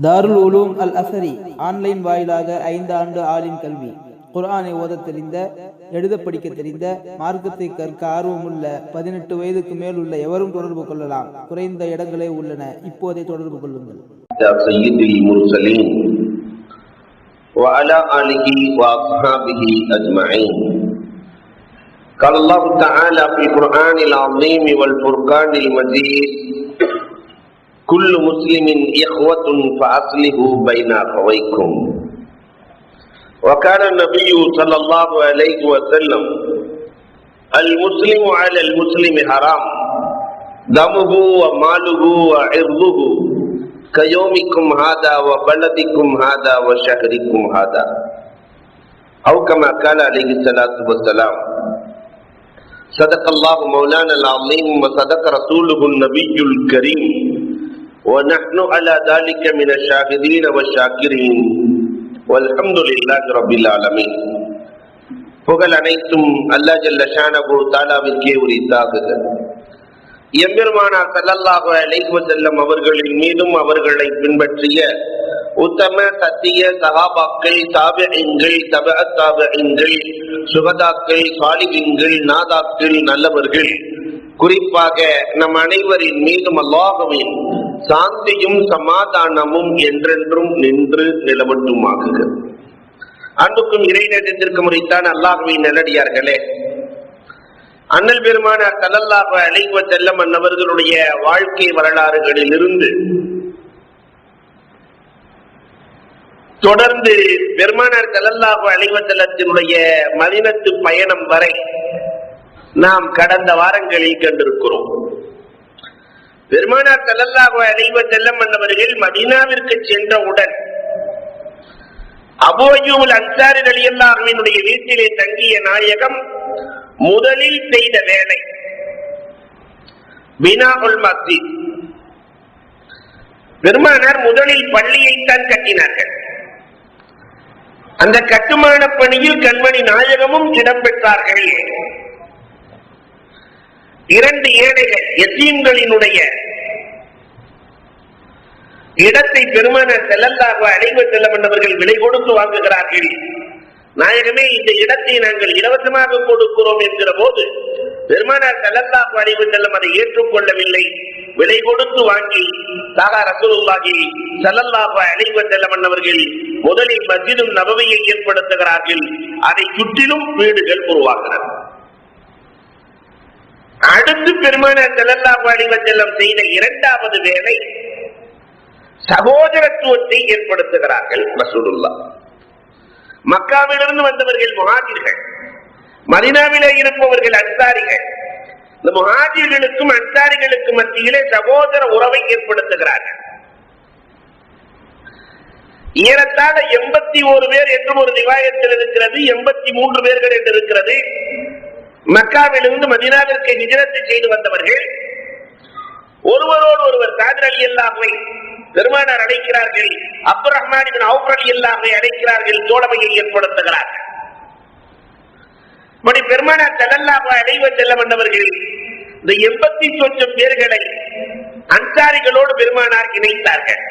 தாருல் உலூம் அல் அஸரி online வாயிலாக 5 ஆண்டு ஆலிம் கல்வி. குர்ஆனை ஓத தெரிந்த, எழுத படிக்க தெரிந்த, மார்க்கத்தை கற்க ஆர்வமுள்ள 18 வயதுக்கு மேல் உள்ள எவரும் தொடர்பு கொள்ளலாம். குறைந்த இடங்களே உள்ளன. இப்போதே தொடர்பு கொள்ளுங்கள். சய்யிதுல் முர்சலீன் வ அலா ஆலிஹி வ அஸ்ஹாபிஹி அஜ்மஈன். قال الله تعالى في القرآن العظيم والفرقان المجيد: كل مسلم إخوة فأصلحوا بين أخويكم. وكان النبي صلى الله عليه وسلم: المسلم على المسلم حرام دمه وماله وعرضه كيومكم هذا وبلدكم هذا وشهركم هذا، أو كما قال عليه الصلاة والسلام. صدق الله مولانا العظيم وصدق رسوله النبي الكريم ونحن على ذلك من الشاهدين والشاكرين والحمد لله رب العالمين. புகழ் அனைத்தும் அல்லாஹ் ஜல்ல ஷானஹு தஆலாவிற்கே உரித்தாகுக. எம்பெருமானார் ஸல்லல்லாஹு அலைஹி வஸல்லம் அவர்களின் மீதும் அவர்களை பின்பற்றிய உத்தம சத்திய சஹாபாக்கள், தாபிஈன்கள், தபஅத் தாபிஈன்கள், சுஹதாக்கள், சாலிஹீன்கள், நாதாக்கள், நல்லவர்கள், குறிப்பாக நம் அனைவரின் மீதும் அல்லாஹ்வின் சாந்தியும் சமாதானமும் என்றென்றும் நின்று நிலவட்டுமாகுக. அன்புக்கும் இறைநேசத்திற்கும் உரித்தான அல்லாஹ்வின் நல்லடியார்களே, அண்ணல் பெருமானார் ஸல்லல்லாஹு அலைஹி வஸல்லம் அன்னவர்களுடைய வாழ்க்கை வரலாறுகளில் இருந்து தொடர்ந்து பெருமானார் ஸல்லல்லாஹு அலைஹி வஸல்லத்தினுடைய மதீனத்து பயணம் வரை நாம் கடந்த வாரங்களில் கண்டிருக்கிறோம். பெருமானார் ஸல்லல்லாஹு அலைஹி வஸல்லம் அன்னவர்கள் மதீனாவிற்கு சென்றவுடன் அபூ அய்யூப் அன்சாரி ரலியல்லாஹு அன்ஹுவினுடைய வீட்டிலே தங்கிய நாயகம் முதலில் செய்த வேலை பினாஉல் மஸ்ஜித். பெருமானார் முதலில் பள்ளியைத்தான் கட்டினார்கள். அந்த கட்டுமான பணியில் கண்மணி நாயகமும் இடம்பெற்றார்கள். 2 ஏழைகள் யதீம்களினுடைய இடத்தை பெருமானார் ஸல்லல்லாஹு அலைஹி வஸல்லம் அவர்கள் விலை கொடுத்து வாங்குகிறார்கள். நாயகமே, இந்த இடத்தை நாங்கள் இலவசமாக கொடுக்கிறோம் என்கிற போது பெருமானார் ஸல்லல்லாஹு அலைஹி வஸல்லம் அதை ஏற்றுக்கொள்ளவில்லை. விலை கொடுத்து வாங்கி தாகா ரசூலுல்லாஹி ஸல்லல்லாஹு அலைஹி வஸல்லம் அவர்கள் முதலில் மஸ்ஜிதுன் நபவியை ஏற்படுத்துகிறார்கள். அதை சுற்றிலும் வீடுகள் உருவாகிறது. அடுத்து பெருமானார் ஸல்லல்லாஹு அலைஹி வஸல்லம் செய்த 2வது வேலை சகோதரத்துவத்தை ஏற்படுத்துகிறார்கள். ரசூலுல்லாஹ் மக்காவிலிருந்து வந்தவர்கள் முஹாஜிர்கள், மதீனாவிலே இருப்பவர்கள் அன்சாரிகள். இந்த முஹாஜிர்களுக்கும் அன்சாரிகளுக்கும் மத்தியிலே சகோதர உறவை ஏற்படுத்துகிறார்கள். ஏறத்தாழ 81 பேர் என்றும் ஒரு ரிவாயத்தில் இருக்கிறது, 83 பேர்கள் என்று இருக்கிறது. மக்காவிலிருந்து மதீனாவிற்கு ஹிஜ்ரத் செய்து வந்தவர்கள் ஒருவரோடு ஒருவர் சாதிர் ரலியல்லாஹு அன்ஹு பெருமானார் அழைக்கிறார்கள், அப்துர் ரஹ்மான் இப்னு அவுஃப் ரலியல்லாஹு அன்ஹு அழைக்கிறார்கள், தோழமையை ஏற்படுத்துகிறார்கள். இப்படி பெருமானார் ஸல்லல்லாஹு அலைஹி வஸல்லம் அவர்கள் இந்த 80 சொச்சம் பேர்களை அன்சாரிகளோடு பெருமானார் இணைத்தார்கள்.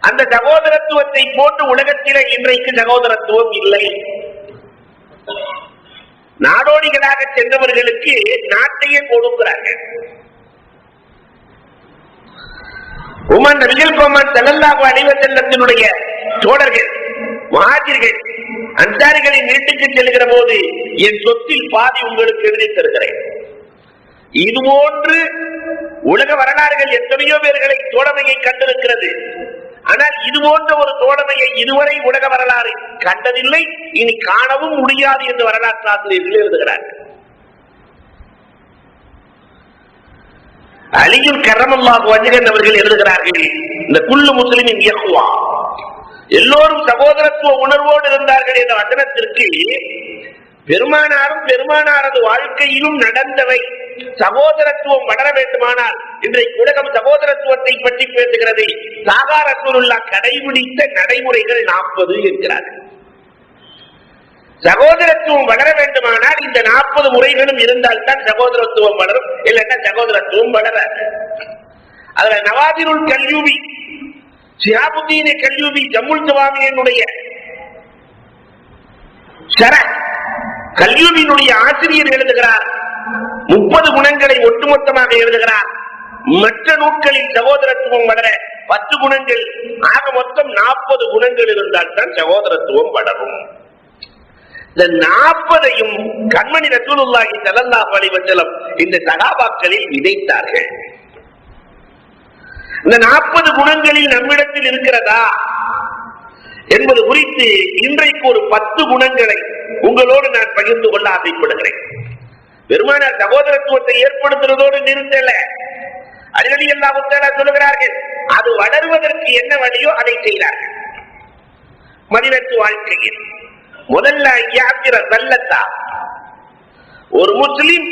அந்த சகோதரத்துவத்தை போட்டு உலகத்திலே இன்றைக்கு சகோதரத்துவம் இல்லை. நாடோடிகளாக சென்றவர்களுக்கு நாட்டையே கொடுக்கிறார்கள். உமர் நபிகள் கோமான் ஸல்லல்லாஹு அலைஹி வஸல்லத்தினுடைய தோழர்கள் முஹாஜிர்கள் அன்சாரிகளின் வீட்டுக்கு செல்கிற போது என் சொத்தில் பாதி உங்களுக்கு எழுதி தருகிறேன். இதுபோன்று உலக வரலாறுகள் எத்தனையோ பேர்களை தோழமையை கண்டிருக்கிறது. ஆனால் இது போன்ற ஒரு தோழமையை இதுவரை உலக வரலாறு கண்டதில்லை, இனி காணவும் முடியாது என்று வரலாற்று ஆசிரியர்கள் எழுதுகிறார்கள். அலியுல் கர்ரமல்லாஹு வஜ்ஹு அவர்கள் எழுதுகிறார்கள், இந்த குல்லு முஸ்லிமின் இஹ்வா, எல்லோரும் சகோதரத்துவ உணர்வோடு இருந்தார்கள் என்ற வசனத்திற்கு பெருமானாரும் பெருமானாரது வாழ்க்கையிலும் நடந்தவை சகோதரத்துவம் வளர வேண்டுமானால் இன்றைக்கு உலகம் சகோதரத்துவத்தை பற்றி பேசுகிறது. தாகா ரசூலுல்லாஹ் கடைபிடித்த நடைமுறைகள் 40 என்கிறார்கள். சகோதரத்துவம் வளர வேண்டுமானால் இந்த 40 முறைகளும் இருந்தால் தான் சகோதரத்துவம் வளரும், இல்லைன்னா சகோதரத்துவம் வளராது. அதுல நவாதிருல் கல்யூபி ஷிஹாபுத்தீன் கல்யூபி ஜம்முல் ஜவாமியினுடைய கல்யூபியினுடைய ஆசிரியர் எழுதுகிறார். 30 குணங்களை ஒட்டுமொத்தமாக எழுதுகிறார். மற்ற நூட்களில் சகோதரத்துவம் வளர 10 குணங்கள், ஆக மொத்தம் 40 குணங்கள் இருந்தால் தான் சகோதரத்துவம் வளரும். இந்த 40ஐயும் கண்மணி ரசூலுல்லாஹி ஸல்லல்லாஹு அலைஹி வஸல்லம் இந்த சஹாபாக்களில் விதைத்தார்கள். இந்த 40 குணங்களில் நம்மிடத்தில் இருக்கிறதா என்பது குறித்து இன்றைக்கு ஒரு 10 குணங்களை உங்களோடு நான் பகிர்ந்து கொள்ள ஆசைப்படுகிறேன். பெருமானார் சகோதரத்துவத்தை ஏற்படுத்துவதோடு நிறுத்தல. அலி ரலியல்லாஹு தஆலா சொல்கிறார்கள், அது வளருவதற்கு என்ன வழியோ அதை செய்தார்கள். மதீனத்து வாழ்க்கையில் முதல்ல யாத்திர சல்லத்தா, ஒரு முஸ்லிம்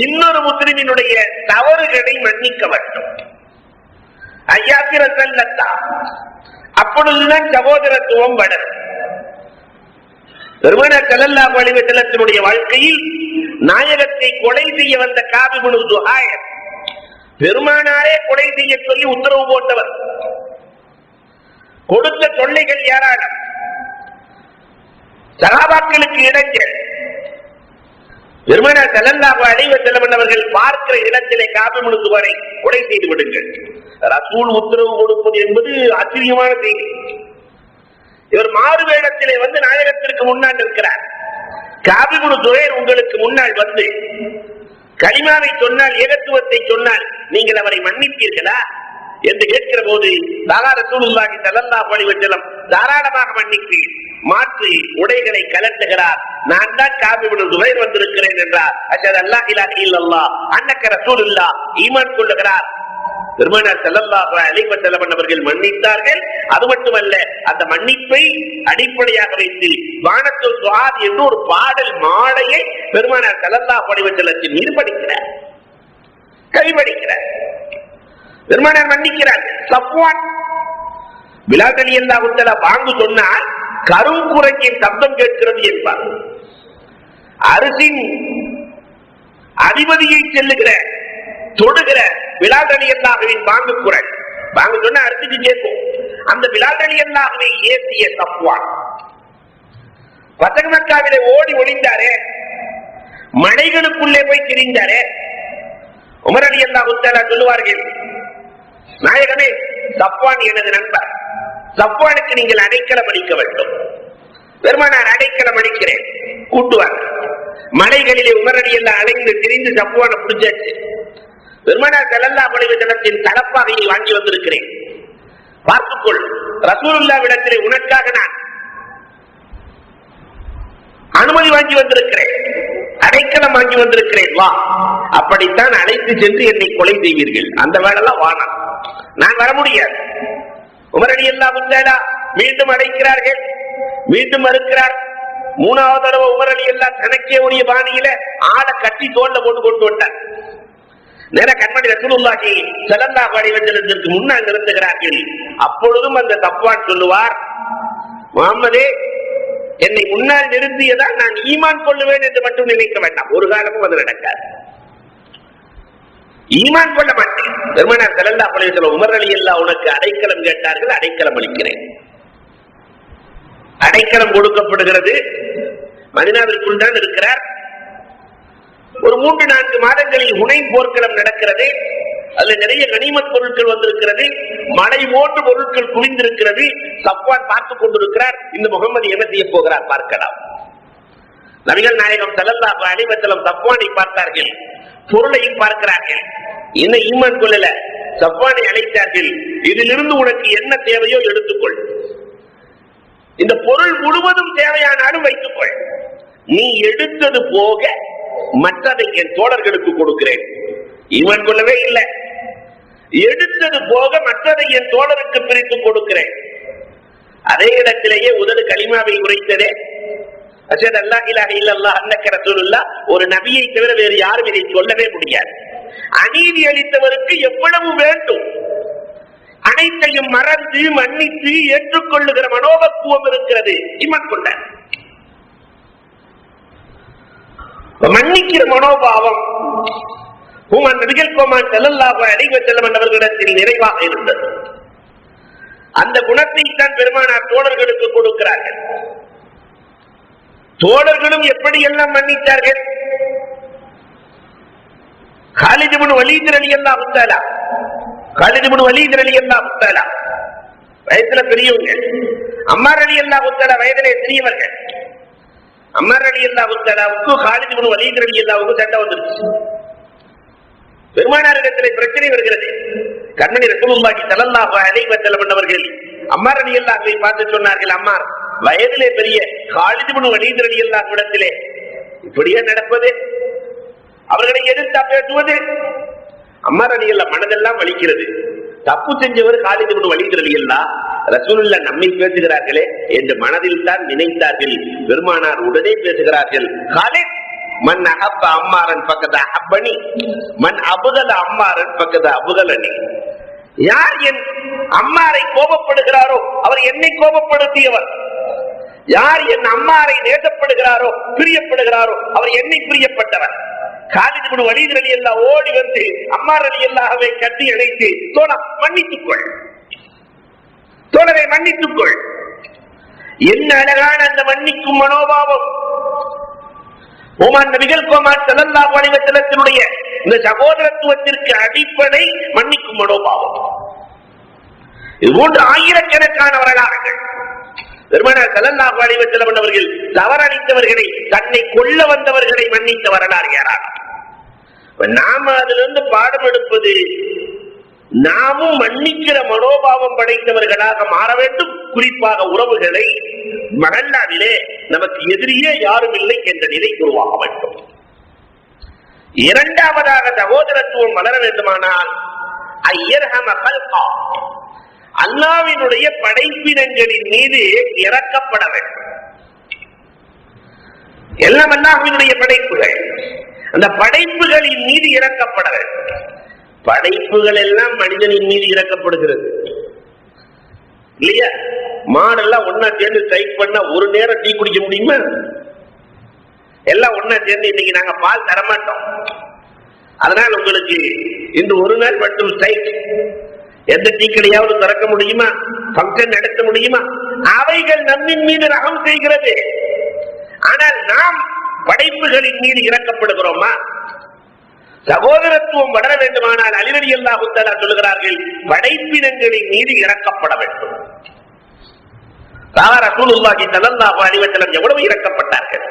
இன்னொரு முஸ்லிமினுடைய தவறுகளை மன்னிக்க வேண்டும். ஐயாத்திர சல்லத்தா, அப்பொழுதுதான் சகோதரத்துவம் வளரும். பெருமானார் ஸல்லல்லாஹு அலைஹி வஸல்லத்தினுடைய வாழ்க்கையில் நாயகத்தை கொலை செய்ய வந்த காப் இப்னு துஹாயர் பெருமானாரே கொலை செய்ய சொல்லி உத்தரவு போட்டவர். கொடுத்த தொல்லைகள் ஏராளம். சஹாபாக்களுக்கு இடைஞ்சல். பெருமானார் ஸல்லல்லாஹு அலைஹி வஸல்லம் அவர்கள் பார்க்கிற இடத்திலே காப் இப்னு துஹாயரை கொலை செய்து விடுங்கள். ரசூல் உத்தரவு கொடுப்பது என்பது ஆச்சரியமான செய்தி. இவர் மாறு வேடத்திலே வந்து நாயகத்திற்கு முன்னால் இருக்கிறார். காப் இப்னு துஹைர் உங்களுக்கு முன்னால் வந்து கலிமாவை சொன்னால், ஏகத்துவத்தை சொன்னால் நீங்கள் அவரை மன்னிப்பீர்களா என்று கேட்கிற போது ரசூலுல்லாஹி ஸல்லல்லாஹு அலைஹி வஸல்லம் தாராளமாக மன்னிப்பீர். மாற்றி உடைகளை கலட்டுகிறார். நான் தான் காப் இப்னு துஹைர் வந்திருக்கிறேன் என்றார். அஷ்ஹது அல்லா இலாஹா இல்லல்லாஹ் அன்னக ரசூலுல்லாஹ் ஈமான் கொள்ளுகிறார். பெருமானார் ஸல்லல்லாஹு அலைஹி வஸல்லம் அவர்கள் மன்னித்தார்கள். அது மட்டுமல்ல, அந்த மன்னிப்பை அடிப்படையாக வைத்து வானத்துல் துஆத் என்ற ஒரு பாடல் மாலையை பெருமானார் ஸல்லல்லாஹு அலைஹி வஸல்லத்தின் மீது படிக்கிறார், கைவடிக்கிறார். பெருமானார் மன்னிக்கிறார். சஃப்வான் பிலால் ரலியல்லாஹு தஆலா வாங்கு சொன்னால் கருங்குரங்கின் சப்தம் கேட்கிறது என்பார். அரசின் அதிபதியை செல்லுகிற தொடுகிற பிலால் ரலியல்லாஹுவின் வாங்கு குரல், வாங்கு சொன்ன அரிசிக்கு கேட்கும். அந்த பிலால் ரலியல்லாஹுவை ஏசிய சஃப்வான் பத்தக மக்காவிலே ஓடி ஒளிந்தாரே, மலைகளுக்குள்ளே போய் திரிந்தாரே. உமர் ரலியல்லாஹு தஆலா சொல்லுவார்கள், நாயகமே, சஃப்வான் எனது நண்பர், சஃப்வானுக்கு நீங்கள் அடைக்கலம் அளிக்க வேண்டும். பெருமானார் அடைக்கலம் அளிக்கிறேன் கூட்டுவார். மலைகளிலே உமர் ரலியல்லாஹு அலைந்து திரிந்து சஃப்வானை பிடிச்சாச்சு. பெருமானார் ஸல்லல்லாஹு அலைஹி வஸல்லத்தின் தலப்பாகையை வாங்கி வந்திருக்கிறேன், பார்த்துக்கொள். ரசூலுல்லாஹ்விடத்திலே உனக்காக நான் அனுமதி வாங்கி வந்திருக்கிறேன், அடைக்கலம் வாங்கி வந்திருக்கிறேன், வா. அப்படித்தான் அழைத்து சென்று என்னை கொலை செய்வீர்கள். அந்த வேலைலாம் வானம், நான் வர முடியாது. உமர் ரலியல்லாஹு தஆலா மீண்டும் அழைக்கிறார்கள், மீண்டும் மறுக்கிறார். 3வது தடவை உமர் ரலியல்லாஹு தனக்கே உரிய பாணியில ஆளை கட்டி தோல்ல போட்டு கொண்டு வந்தார். நேர கண்மணி ரசூலுல்லாஹி ஸல்லல்லாஹு அலைஹி வஸல்லத்திற்கு முன்னால் நிறுத்துகிறார்கள். அப்பொழுதும் அந்த சஃப்வான் சொல்லுவார், முஹம்மதே, என்னை முன்னால் நிறுத்தியதால் நான் ஈமான் கொள்ளுவேன் என்று மட்டும் நினைக்க வேண்டாம். ஒரு காலமும் அது நடக்காது. ஈமான் கொள்ள மாட்டேன். பெருமானார் ஸல்லல்லாஹு அலைஹி வஸல்லம் உமர் ரலியல்லாஹு உனக்கு அடைக்கலம் கேட்டார்கள், அடைக்கலம் அளிக்கிறேன். அடைக்கலம் கொடுக்கப்படுகிறது. மதீனாவிற்குள் தான் இருக்கிறார். ஒரு 3-4 மாதங்களில் ஹுனைன் போர்க்களம் நடக்கிறது. அதுல நிறைய கனிமத் பொருட்கள் வந்திருக்கிறது. மழை போன்று பொருட்கள் குவிந்திருக்கிறது. சஃப்வான் பார்த்துக் கொண்டிருக்கிறார். இந்த முகமது என்ன செய்ய போகிறார் பார்க்கலாம். நபிகள் நாயகம் ஸல்லல்லாஹு அலைஹி வஸல்லம் சஃப்வானை பார்த்தார்கள், பொருளையும் பார்க்கிறார்கள். என்ன ஈமான் கொள்ளல, சஃப்வானை அழைத்தார்கள். இதிலிருந்து உனக்கு என்ன தேவையோ எடுத்துக்கொள், இந்த பொருள் முழுவதும் தேவையானாலும் வைத்துக்கொள், நீ எடுத்தது போக மற்றதை என் தோழர்களுக்கு கொடுக்கிறேன். ஈமான் கொள்ளவே இல்லை. எடுத்தது போக மற்றதை என் தோழருக்கு பிரித்து கொடுக்கிறேன். அதே இடத்திலேயே உதடு கலிமாவை உரைத்ததே, அஷ்ஹது அல்லா இலாஹா இல்லல்லாஹ் அன்னக ரசூலுல்லாஹ். ஒரு நபியை தவிர வேறு யாரும் இதை சொல்லவே முடியாது. அநீதி அளித்தவருக்கு எவ்வளவு வேண்டும், அனைத்தையும் மறந்து மன்னித்து ஏற்றுக்கொள்ளுகிற மனோபக்குவம் இருக்கிறது. ஈமான் கொண்ட மன்னிக்கிற மனோபாவம் நபிகள் கோமான் ஸல்லல்லாஹு அலைஹி வஸல்லம் அவர்களிடத்தில் நிறைவாக இருந்தது. அந்த குணத்தை தான் பெருமானார் தோழர்களுக்கு கொடுக்கிறார்கள். தோழர்களும் எப்படி எல்லாம் மன்னித்தார்கள். காலித் இப்னு வலீத் ரலியல்லாஹு தஆலா, காலித் இப்னு வலீத் ரலியல்லாஹு தஆலா வயசுல பெரியவங்க, அம்மார் ரலியல்லாஹு தஆலா வயதிலே சிறியவர்கள். அம்மார் ரலியல்லாஹு தஆலாவுக்கு காலித் இப்னு வலீத் ரலியல்லாஹுக்கு சண்டை வந்துருச்சு. பெருமானாரிடத்திலே பிரச்சனை வருகிறது. கண்மணி ரசூலுல்லாஹி ஸல்லல்லாஹு அலைஹி வஸல்லம் அவர்கள் அம்மார் ரலியல்லாஹுவை பார்த்து சொன்னார்கள், அம்மார் வயதிலே பெரிய காலித் இப்னு வலீத் ரலியல்லாஹு இடத்திலே இப்படியே நடப்பது, அவர்களை எதிர்த்து பேசுவது. அம்மார் ரலியல்லாஹு மனதெல்லாம் வலிக்கிறது. தப்பு செஞ்சவர் காலித் இப்னு வலீத் ரலியல்லாஹு, ரசூலுல்லாஹ் நம்மை பேசுகிறார்களே என்று மனதில் தான் நினைத்தார்கள். பெருமானார் உடனே பேசுகிறார்கள், காலித் மன் அஹப்ப அம்மாரன் பக்கத அஹப்பனி மன் அபுதல அம்மாரன் பக்கத அபுதலனி. யார் என் அம்மாரை கோபப்படுகிறாரோ அவர் என்னை கோபப்படுத்தியவர். யார் என் அம்மாரை நேசப்படுகிறாரோ பிரியப்படுகிறாரோ அவர் என்னை பிரியப்பட்டவர். காலித் இப்னு வலீத் ரலியல்லாஹு ஓடி வந்து அம்மார் ரலியல்லாஹுவை கட்டி அணைத்து, தோழா மன்னித்துக்கொள், தோழரை மன்னித்துக்கொள். என்ன அழகான அந்த மன்னிக்கும் மனோபாவம். ஓமான் நபிகள் கோமான் ஸல்லல்லாஹு அலைஹி வஸல்லத்தினுடைய இந்த சகோதரத்துவத்திற்கு அடிப்படை மன்னிக்கும் மனோபாவம். இது போன்ற ஆயிரக்கணக்கான வரலாறுகள். பெருமானார் ஸல்லல்லாஹு அலைஹி வஸல்லம் அவர்கள் தவறளித்தவர்களை, தன்னை கொல்ல வந்தவர்களை மன்னித்த வரலாறு யாரால்? நாம அதிலிருந்து பாடம் எடுப்பது, நாமும் மன்னிக்கிற மனோபாவம் படைத்தவர்களாக மாற வேண்டும். குறிப்பாக உறவுகளை, மகல்லாவிலே நமக்கு எதிரியே யாரும் இல்லை என்ற நிலை உருவாக வேண்டும். இரண்டாவதாக சகோதரத்துவம் வளர வேண்டுமானால் அல்லாஹ்வினுடைய படைப்பினங்களின் மீது இறக்கப்பட வேண்டும். எல்லாம் அல்லாஹ்வினுடைய படைப்புகள், அந்த படைப்புகளின் மீது இறக்கப்பட வேண்டும். படைப்புகள் எல்லாம் மனிதனின் மீது இறக்கப்படுகிறது இல்லையா? மாடெல்லாம் ஒன்னா சேர்ந்து ஸ்ட்ரைக் பண்ணா ஒரு நேரம் டீ குடிக்க முடியுமா? எல்லாம் ஒன்னா சேர்ந்து இன்னைக்கு நாங்க பால் தரமாட்டோம், அதனால் உங்களுக்கு இன்று ஒரு நாள் மட்டும் ஸ்ட்ரைக், எந்த டீ கடையாவது திறக்க முடியுமா? பங்கன் நடத்த முடியுமா? அவைகள் நம்மின் மீது ரகம் செய்கிறது. ஆனால் நாம் படைப்புகளின் மீது இறக்கப்படுகிறோமா? சகோதரத்துவம் வளர வேண்டுமானால் அலி ரலியல்லாஹு தஆலா சொல்கிறார்கள், படைப்பினங்களின் மீது இறக்கப்பட வேண்டும். ரசூலுல்லாஹி ஸல்லல்லாஹு அலைஹி வஸல்லம் எவ்வளவு இறக்கப்பட்டார்கள்.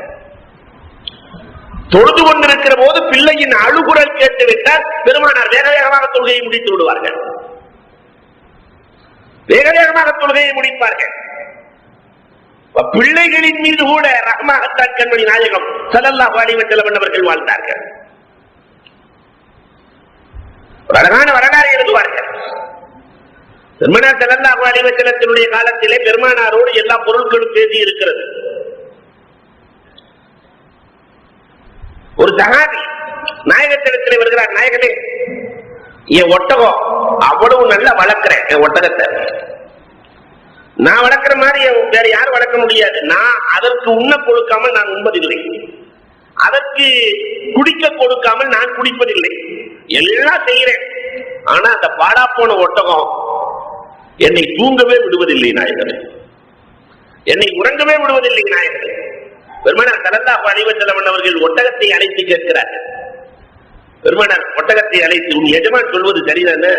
தொழுது கொண்டிருக்கிற போது பிள்ளையின் அழுகுரல் கேட்டுவிட்டால் பெருமானார் வேக வேகமாக தொழுகையை முடித்து விடுவார்கள். வேக வேகமாக தொழுகையை முடிப்பார்கள். பிள்ளைகளின் மீது கூட ரஹ்மத்தான் கண்மணி நாயகம் ஸல்லல்லாஹு அலைஹி வஸல்லம் அவர்கள் வாழ்ந்தார்கள். அழகான வரலாறு எழுதுவார்கள். பெருமானார் ஸல்லல்லாஹு அலைஹி வஸல்லத்தினுடைய காலத்திலே பெருமானாரோடு எல்லா பொருட்களும் பேசி இருக்கிறது. ஒரு சஹாபி நாயகத்திடத்திலே வருகிறார், நாயகமே என் ஒட்டகம் அவ்வளவு நல்லா வளர்க்கிறேன், என் ஒட்டகத்தை நான் வளர்க்கிற மாதிரி வேற யாரும் வளர்க்க முடியாது. நான் அதற்கு உண்ண கொடுக்காமல் நான் உண்பதில்லை, அதற்கு குடிக்க கொடுக்காமல் நான் குடிப்பதில்லை, எல்லாம் செய்கிறேன். ஆனா அந்த பாடா போன ஒட்டகம் என்னை தூங்கவே விடுவதில்லை நாயகனே, என்னை உறங்கவே விடுவதில்லை நாயகனே. பெருமானார் ஸல்லல்லாஹு அலைஹி வஸல்லம் அவர்கள் ஒட்டகத்தை அழைத்து கேட்கிறார்கள். பெருமானார் ஒட்டகத்தை அழைத்து, உன் எஜமான் சொல்வது சரிதானே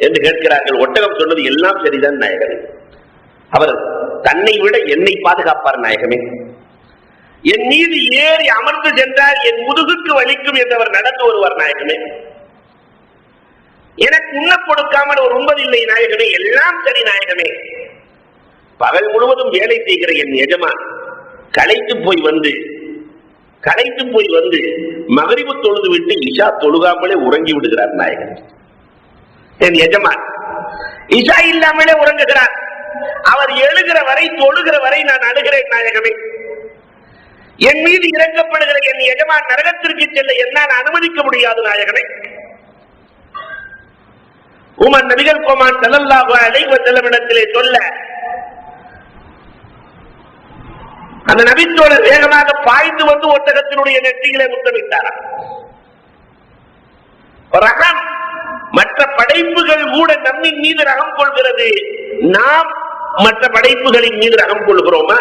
என்று கேட்கிறார்கள். ஒட்டகம் சொன்னது எல்லாம் சரிதான் நாயகனே, அவர் தன்னை விட என்னை பாதுகாப்பார் நாயகமே, என் மீது ஏறி அமர்ந்து சென்றால் என் முதுகுக்கு வலிக்கும் என்றவர் நடந்து வருவார் நாயகமே, எனக்கு உண்ண கொடுக்காமல் ஒரு உண்பதில்லை நாயகமே, எல்லாம் சரி நாயகமே. பகல் முழுவதும் வேலை செய்கிற என் எஜமான் களைத்து போய் வந்து மகரிபு தொழுது விட்டு இஷா தொழுகாமலே உறங்கி விடுகிறார் நாயகன். என் எஜமான் இஷா இல்லாமலே உறங்குகிறார். அவர் எழுகிற வரை, தொழுகிற வரை நான் அழுகிறேன் நாயகமே. என் மீது இறக்கப்படுகிற என் எஜமான் நரகத்திற்கு செல்ல என்னால் அனுமதிக்க முடியாது நாயகமே. உமர் நபிகள் கோமான் ஸல்லல்லாஹு அலைஹி வஸல்லம் இடத்திலே சொல்ல, அந்த நபித்தோழர் வேகமாக பாய்ந்து வந்து ஒட்டகத்தினுடைய நெற்றிகளை முத்தமிட்டார். ரகம், மற்ற படைப்புகள் கூட நம்மின் மீது ரகம் கொள்கிறது. நாம் மற்ற படைப்புகளின் மீது ரகம் கொள்கிறோமா?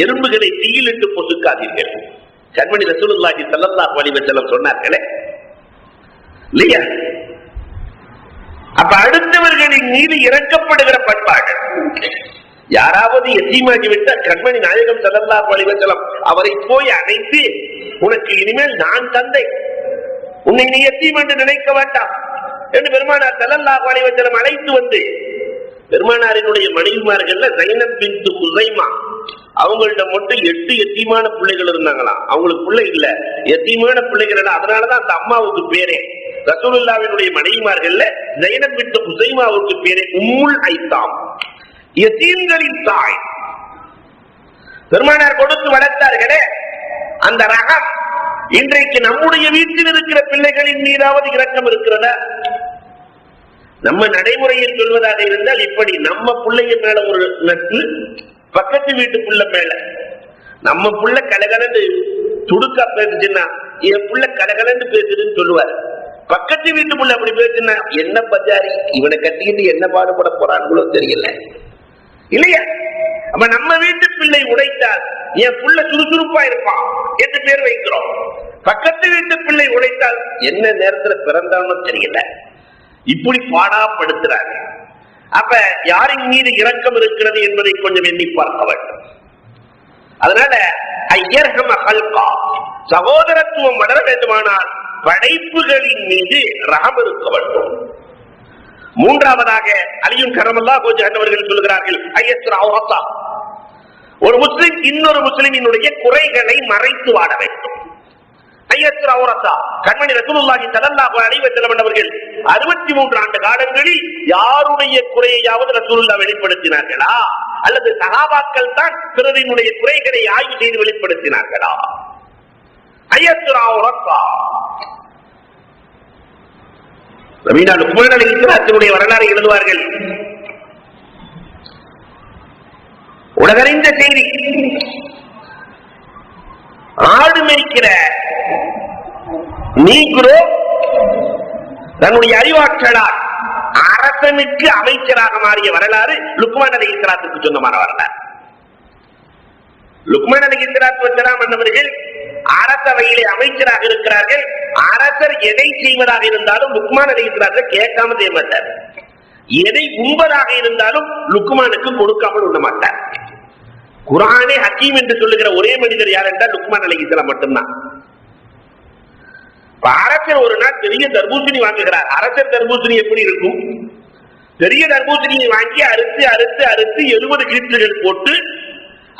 எறும்புகளை தீயிலிட்டு பொசுக்காதீர்கள். கண்மணி ரசூலுல்லாஹி ஸல்லல்லாஹு அலைஹி வஸல்லம் சொன்னார்களே இல்லையா? அப்ப அடுத்தவர்களின் மீது இறக்கப்படுகிற பண்பாடு. யாராவது எத்தீமாகி விட்டால் கண்மணி நாயகம் ஸல்லல்லாஹு அலைஹி வஸல்லம் அவரை போய் அணைத்து, உனக்கு இனிமேல் நான் தந்தை, உன்னை நீ எத்தீம் என்று நினைக்க வேண்டாம் என்று பெருமானார் ஸல்லல்லாஹு அலைஹி வஸல்லம் அழைத்து வந்து, பெருமானாரினுடைய மனைவிமார்கள் ஸைனப் பின்த் குஸைமா அவங்கள்ட்ட மட்டும் 8 எத்தீமான பிள்ளைகள் இருந்தாங்களாம். அவங்களுக்கு பிள்ளை இல்ல, எத்தீமான பிள்ளைகள். அதனாலதான் அந்த அம்மாவுக்கு பேரே, ரசூலுல்லாஹ்வினுடைய மனைவிமார்கள் ஸைனப் பின்த் குஸைமாவுக்கு பேரே உம்முல் ஐத்தாம், யதீம்களின் தாய். பெருமானார் கொடுத்து வளர்த்தார்களே அந்த ரகம் இன்றைக்கு நம்முடைய வீட்டில் இருக்கிற பிள்ளைகளின் மீதாவது இரக்கம் இருக்கிறதா? நம்ம நடைமுறையில் சொல்வதாக இருந்தால் இப்படி, நம்ம பிள்ளைங்க மேல ஒரு நட்பு, பக்கத்து வீட்டு புள்ள மேல. நம்ம புள்ள கலகலன்னு துடுக்கா பேசுச்சுன்னா என் புள்ள கலகலன்னு பேசுதுன்னு சொல்லுவார். பக்கத்து வீட்டு புள்ள அப்படி பேசுனா என்ன பஜாரி, இவனை கட்டிக்கிட்டு என்ன பாடுபட போறான்னு தெரியல இல்லையா? அப்ப நம்ம வீட்டு பிள்ளை உடைத்தால் என் புள்ள சுறுசுறுப்பா இருப்பான் என்று பேர் வைக்கிறோம். பக்கத்து வீட்டு பிள்ளை உடைத்தால் என்ன நேரத்துல பிறந்தான்னு தெரியல, இப்படி பாடாப்படுத்துறாங்க. அப்ப யாரின் மீது இரக்கம் இருக்கிறது என்பதை கொஞ்சம் எண்ணி பார்க்க வேண்டும். அதனால சகோதரத்துவம் வளர வேண்டுமானால் படைப்புகளின் மீது ரகம் இருக்க வேண்டும். மூன்றாவதாக அலியும் கரமல்லாஹு அவர்கள் சொல்கிறார்கள், ஒரு முஸ்லிம் இன்னொரு முஸ்லிமினுடைய குறைகளை மறைத்து வாழ வேண்டும். கண்மணி ரசூலுல்லாஹி ஸல்லல்லாஹு அலைஹி வஸல்லம் அவர்கள் 63 ஆண்டு காலங்களில் யாருடைய குறையாவது ரசூலுல்லாஹ் வெளிப்படுத்தினார்களா, அல்லது சஹாபாக்கள் தான் பிறரினுடைய குறைகளை ஆய்வு செய்து வெளிப்படுத்தினார்களா? லுக்மான் அலைஹிஸ்ஸலாத்தினுடைய வரலாறு எழுதுவார்கள். உலகறிந்த செய்தி, ஆடு மேய்க்கிற நீக்ரோ தன்னுடைய அறிவாற்றலால் அரசனுக்கு அமைச்சராக மாறிய வரலாறு லுக்மான் அலைஹிஸ்ஸலாத்துக்கு சொந்தமான வரலாறு. லுக்மான் அலைஹிஸ்ஸலாத்து வஸ்ஸலாம் என்பவர்கள் அரசவையிலே அமைச்சராக இருக்கிறார்கள். அரசர் எதை செய்வதாக இருந்தாலும் லுக்மான் அலைஹிஸ்ஸலாத்தை கேட்காம செய்ய மாட்டார். எதை உண்பதாக இருந்தாலும் லுக்மானுக்கு கொடுக்காமல் உண்ண மாட்டார். குர்ஆனே ஹக்கீம் என்று சொல்லுகிற ஒரே மனிதர் யார் என்றால் லுக்மான் அலைஹிஸ்ஸலாம் மட்டும்தான். அரசர் ஒரு நாள் பெரிய தர்பூசணி வாங்குகிறார். அரசர் தர்பூசணி எப்படி இருக்கும்? பெரிய தர்பூசணியை வாங்கி அறுத்து அறுத்து அறுத்து 70 கீற்றுகள் போட்டு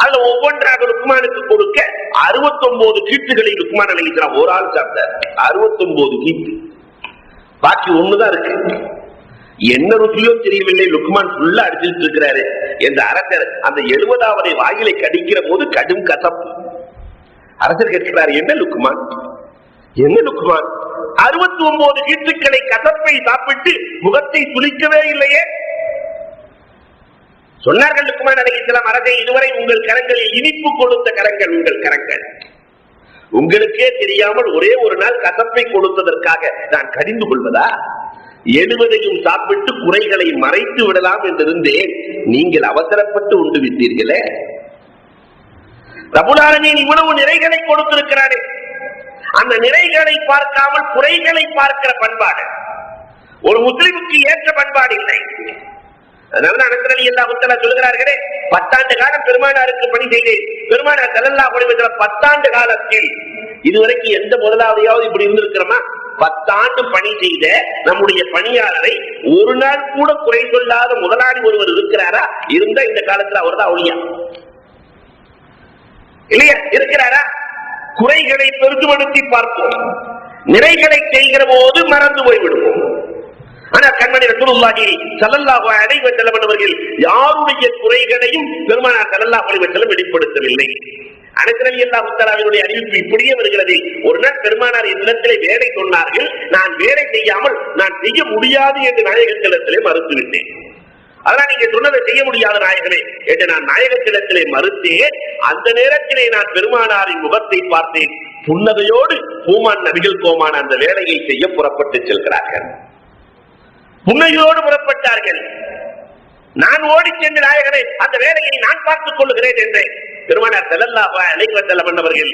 அதுல ஒவ்வொன்றாக லுக்மானுக்கு கொடுக்க 69 கீற்றுகளை லுக்மான் அலைஹிஸ்ஸலாம் ஒரு ஆள் சாப்பிட்டார். 69 கீற்று, பாக்கி ஒண்ணுதான் இருக்கு. என்ன ருசியோ தெரியவில்லை, லுக்மான் ஃபுல்லா அடிச்சுட்டு இருக்கிறாரு. இந்த அரசர் அந்த 70வது வாயிலை கடிக்கிற போது கடும் கசப்பு. அரசர் கேட்கிறார், என்ன லுக்மான், என்ன லுக்மான், 69 கீற்றுக்களை கசப்பை சாப்பிட்டு முகத்தை சுளிக்கவே இல்லையே? சொன்னார்கள் லுக்மான் அலைஹிஸ்ஸலாம், அரசே, இதுவரை உங்கள் கரங்களில் இனிப்பு கொடுத்த கரங்கள் உங்கள் கரங்கள். உங்களுக்கே தெரியாமல் ஒரே ஒரு நாள் கசப்பை கொடுத்ததற்காக நான் கடிந்து கொள்வதா? 70ஐயும் சாப்பிட்டு குறைகளை மறைத்து விடலாம் என்றிருந்தேன், நீங்கள் அவசரப்பட்டு உண்டு விட்டீர்களே. ரப்புல் ஆலமீன் இவ்வளவு நிறைகளை கொடுத்திருக்கிறாரே, அந்த நிறைகளை பார்க்காமல் குறைகளை பார்க்கிற பண்பாடு ஒரு முஸ்லிமுக்கு ஏற்ற பண்பாடு இல்லை. அதனால அனஸ் ரலியல்லாஹு தஆலா சொல்கிறார்களே, 10 ஆண்டு காலம் பெருமானாருக்கு பணி செய்தேன். பெருமானார் ஸல்லல்லாஹு அலைஹி வஸல்லம் 10 ஆண்டு காலத்தில் இதுவரைக்கும் எந்த முதலாளியாவது இப்படி இருந்திருக்கிறோமா? 10 ஆண்டு பணி செய்த நம்முடைய பணியாளரை ஒரு நாள் கூட குறை சொல்லாத முதலாளி ஒருவர் இருக்கிறாரா? இருந்தா இந்த காலத்துல அவர் தான் அவுலியா இல்லையா? இருக்கிறாரா? குறைகளை பெருசுபடுத்தி பார்ப்போம், நிறைகளை செய்கிற போது மறந்து போய்விடுவோம். ஆனா கண்மணி ரசூலுல்லாஹி ஸல்லல்லாஹு அலைஹி வஸல்லம் அவர்கள் யாருடைய குறைகளையும் பெருமானார் ஸல்லல்லாஹு அலைஹி வஸல்லம் வெளிப்படுத்தவில்லை. அனஸ் ரலியல்லாஹு தஆலாவினுடைய அறிவிப்பு இப்படியே வருகிறது. ஒரு நாள் பெருமானார் இல்லத்திலே வேலை சொன்னார்கள். நான் வேலை செய்யாமல் நான் செய்ய முடியாது என்று நாயகத்திலே மறுத்துவிட்டேன். அதனால் நீங்க சொன்னதை செய்ய முடியாத நாயகனே என்று நான் நாயகத்திலே மறுத்தேன். அந்த நேரத்திலே நான் பெருமானாரின் முகத்தை பார்த்தேன். புன்னகையோடு பூமான் நபிகள் கோமான அந்த வேலையை செய்ய புறப்பட்டு செல்கிறார்கள். புன்னகையோடு புறப்பட்டார்கள். நான் ஓடி சென்று நாயகனை அந்த வேலையை நான் பார்த்துக் கொள்கிறேன் என்று பெருமானார் ஸல்லல்லாஹு அலைஹி வஸல்லம் அவர்கள்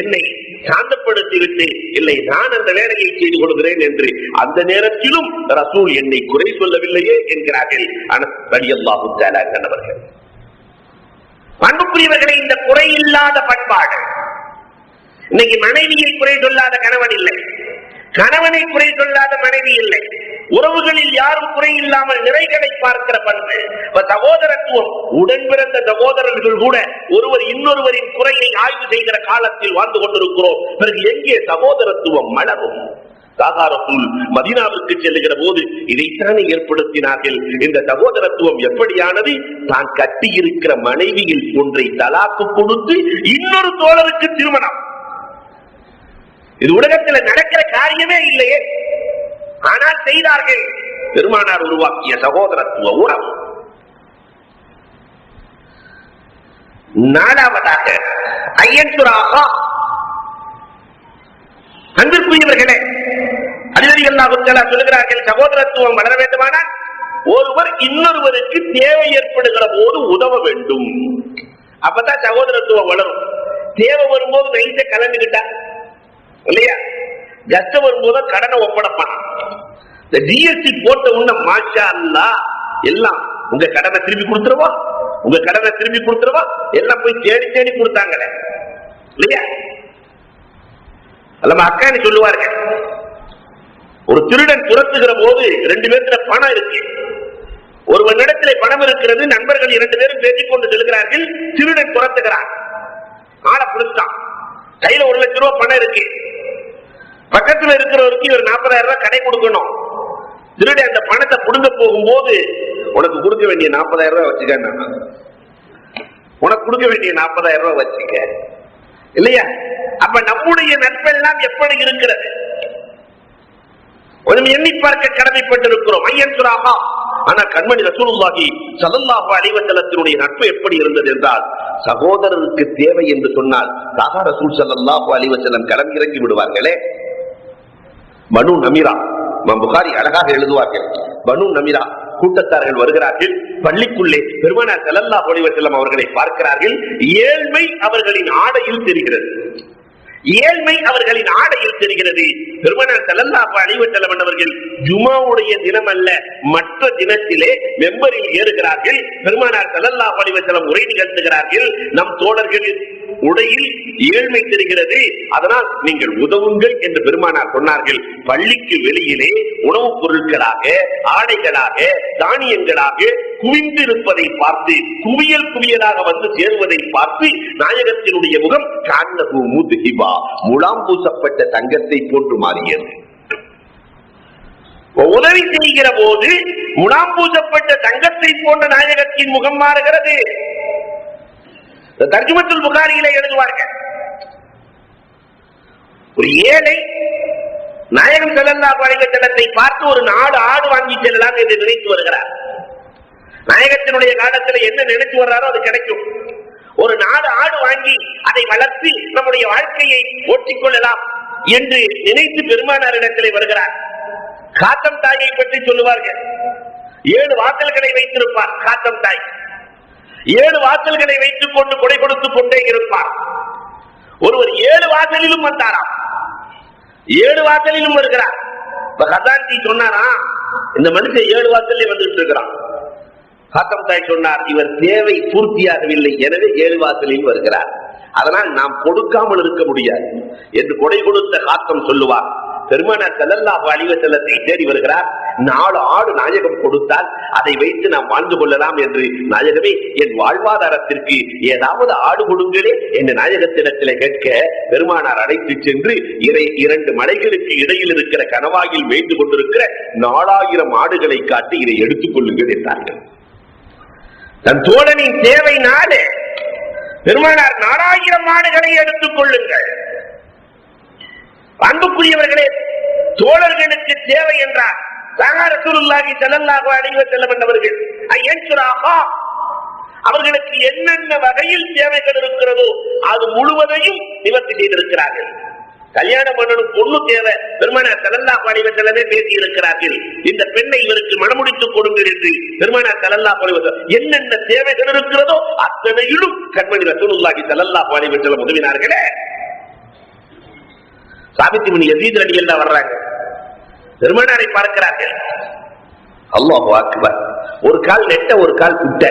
என்னை சாந்தப்படுத்திவிட்டு இல்லை நான் அந்த வேலையை செய்து கொள்கிறேன் என்று அந்த நேரத்திலும் ரசூல் என்னை குறை சொல்லவில்லையே என்கிறார்கள் அனஸ் ரலியல்லாஹு தஆலா அவர்கள். அன்புக்குரியவர்களே, இந்த குறை இல்லாத பண்பாடு இன்னைக்கு மனைவியை குறை சொல்லாத கணவன் இல்லை, கணவனை குறை சொல்லாத மனைவி இல்லை, உறவுகளில் யாரும் குறை இல்லாமல் நிறைகளை பார்க்கிற பண்பு சகோதரத்துவம். உடன் பிறந்த சகோதரர்கள் கூட ஒருவர் இன்னொருவரின் குறையை ஆய்வு செய்கிற காலத்தில் வாழ்ந்து கொண்டிருக்கிறோம். பிறகு எங்கே சகோதரத்துவம் மலரும்? ரசூல் மதீனாவுக்கு செல்லுகிற போது இதைத்தானே ஏற்படுத்தினார்கள். இந்த சகோதரத்துவம் எப்படியானது? தான் கட்டி இருக்கிற மனைவியில் ஒன்றை தலாக்கு கொடுத்து இன்னொரு தோழருக்கு திருமணம். இது உலகத்தில் நடக்கிற காரியமே இல்லையே, ஆனால் செய்தார்கள். பெருமானார் உருவாக்கிய சகோதரத்துவ உறவு. நாலாவதாக ஐயன்சுராகா. அன்பிற்குரியவர்களே, சொல்லுகிறார்கள், சகோதரத்துவம் வளர வேண்டுமானால் ஒருவர் இன்னொருவருக்கு தேவை ஏற்படுகிற போது உதவ வேண்டும். அப்பதான் சகோதரத்துவம் வளரும். தேவை வரும்போது நைச கலந்துகிட்டா இல்லையா, கஷ்டம் வரும்போது கடனை ஒப்படைப்பான். இந்த ஜிஎஸ்டி போட்ட உடனே மாஷா அல்லாஹ் எல்லாம் உங்க கடனை திருப்பி கொடுத்துருவா, உங்க கடனை திருப்பி கொடுத்துருவா எல்லாம் போய் தேடி தேடி கொடுத்தாங்களே இல்லையா. அல்ல அக்கான்னு சொல்லுவார்கள், ஒரு திருடன் துரத்துகிற போது 2 பேர்த்துல பணம் இருக்கு, ஒருவனிடத்திலே பணம் இருக்கிறது, நண்பர்கள் 2 பேரும் பேசிக் கொண்டு செல்கிறார்கள், திருடன் துரத்துகிறான், ஆளை பிடிச்சான், கையில 1 லட்சம் ரூபாய் பணம் இருக்கு, பக்கத்துல இருக்கிறவருக்கு இவர் 40,000 ரூபாய் கடை கொடுக்கணும். திருட அந்த பணத்தை புடுங்க போகும்போது, உனக்கு கொடுக்க வேண்டிய 40,000 ரூபாய் வச்சுக்க, உனக்கு கொடுக்க வேண்டிய 40,000 ரூபாய் வச்சுக்க இல்லையா. அப்ப நம்முடைய நட்பெல்லாம் எப்படி இருக்கிறது? கொஞ்சம் எண்ணி பார்க்க கடமைப்பட்டிருக்கிறோம். ஐயன்சுராகா. ஆனா கண்மணி ரசூலுல்லாஹி ஸல்லல்லாஹு அலைஹி வஸல்லத்தினுடைய நட்பு எப்படி இருந்தது என்றால், சகோதரருக்கு தேவை என்று சொன்னால் தாகா ரசூல் ஸல்லல்லாஹு அலைஹி வஸல்லம் களம் இறங்கி விடுவார்களே. பனு நமீரா, புகாரி அழகாக எழுதுவார்கள், பனு நமீரா கூட்டத்தார்கள் வருகிறார்கள், பள்ளிக்குள்ளே பெருமானார் ஸல்லல்லாஹு அலைஹி வஸல்லம் அவர்களை பார்க்கிறார்கள். ஏழ்மை அவர்களின் ஆடையில் தெரிகிறது, ஏழ்மை அவர்களின் ஆடையில் தெரிகிறது. பெருமானார் ஸல்லல்லாஹு அலைஹி வஸல்லம் அவர்கள் ஜுமாவுடைய தினம் அல்ல, மற்ற தினத்திலே மெம்பரில் ஏறுகிறார்கள். பெருமானார் ஸல்லல்லாஹு அலைஹி வஸல்லம் உரை நிகழ்த்துகிறார்கள். நம் தோழர்கள் உடையில் ஏழ்மை தெரிகிறது, அதனால் நீங்கள் உதவுங்கள் என்று பெருமானார் சொன்னார்கள். பள்ளிக்கு வெளியிலே உணவுப் பொருட்களாக, ஆடைகளாக, தானியங்களாக குவிந்திருப்பதை பார்த்து, குவியல் குவியலாக வந்து சேருவதை பார்த்து நாயகத்தினுடைய முகம் கான்னஹு முத்ஹிபா, முலாம் பூசப்பட்ட தங்கத்தை போன்று மாறியது. உதவி செய்கிற போது முலாம் பூசப்பட்ட தங்கத்தை போன்ற நாயகத்தின் முகம் மாறுகிறது. தர்ஜுமத்துல் புகாரியிலே எழுதுவார்கள், ஒரு ஏழை நாயகம் ஸல்லல்லாஹு அலைஹி வஸல்லத்தை பார்த்து ஒரு 4 ஆடு வாங்கி செல்லலாம் என்று நினைத்து வருகிறார். நாயகத்தினுடைய காலத்தில் என்ன நினைத்து வர்றாரோ அது கிடைக்கும். ஒரு 4 ஆடு வாங்கி அதை வளர்த்து நம்முடைய வாழ்க்கையை ஓட்டிக் கொள்ளலாம் என்று நினைத்து பெருமானாரிடத்திலே வருகிறார். காத்தம் தாயை பற்றி சொல்லுவார்கள், 7 வாசல்களை வைத்திருப்பார். காத்தம் தாய் 7 வாசல்களை வைத்துக் கொண்டு கொடை கொடுத்துக் கொண்டே இருப்பார். ஒருவர் 7 வாசலிலும் வந்தாராம், 7 வாசலிலும் வருகிறார். கதாந்தி சொன்னாரா, இந்த மனுஷன் 7 வாசல்ல வந்துட்டு இருக்கிறான். காத்தம் தாய் சொன்னார், இவர் தேவை பூர்த்தியாகவில்லை, எனவே 7 வாசலில் வருகிறார், அதனால் நாம் கொடுக்காமல் இருக்க முடியாது என்று கொடை கொடுத்த காத்தம் சொல்லுவார். பெருமானார் ஸல்லல்லாஹு அலைஹி வஸல்லத்தை தேடி வருகிறார். 4 ஆடு நாயகம் கொடுத்தால் அதை வைத்து நாம் வாழ்ந்து கொள்ளலாம் என்று, நாயகமே என் வாழ்வாதாரத்திற்கு ஏதாவது ஆடு கொடுங்களே என்று நாயகத்திடத்திலே கேட்க, பெருமானார் அழைத்து சென்று 2 மலைகளுக்கு இடையில் இருக்கிற கணவாயில் மேய்ந்து கொண்டிருக்கிற 4000 ஆடுகளை காட்டி இதை எடுத்துக் கொள்ளுங்கள் என்றார்கள். தன் தோழனின் தேவை நாடு பெருமானார் 4000 ஆடுகளை எடுத்துக் கொள்ளுங்கள். அன்புக்குரியவர்களே, தோழர்களுக்கு தேவை என்றார் ரசூலுல்லாஹி ஸல்லல்லாஹு அலைஹி வஸல்லம் அவர்கள் ஐயன்சுராகா, அவர்களுக்கு என்னென்ன வகையில் தேவைகள் இருக்கிறதோ அது முழுவதையும் நிவர்த்தி செய்திருக்கிறார்கள். கல்யாணம் பண்ணணும், பொண்ணு தேவை. பெருமானார் ஸல்லல்லாஹு அலைஹி வஸல்லமே பேசி இருக்கிறார்கள், இந்த பெண்ணை இவருக்கு மணமுடித்துக் கொடுங்கள் என்று. பெருமானார் ஸல்லல்லாஹு அலைஹி வஸல்லம் என்னென்ன தேவைகள் இருக்கிறதோ அத்தனையிலும் கண்மணி ரசூலுல்லாஹி ஸல்லல்லாஹு அலைஹி வஸல்லம் உதவினார்களே. சாபித் இப்னு யஸீத் ரலியல்லாஹு வர்றாங்க, பெருமானாரை பார்க்கிறார்கள். அல்லாஹு அக்பர். ஒரு கால் நெட்ட, ஒரு கால் குட்ட.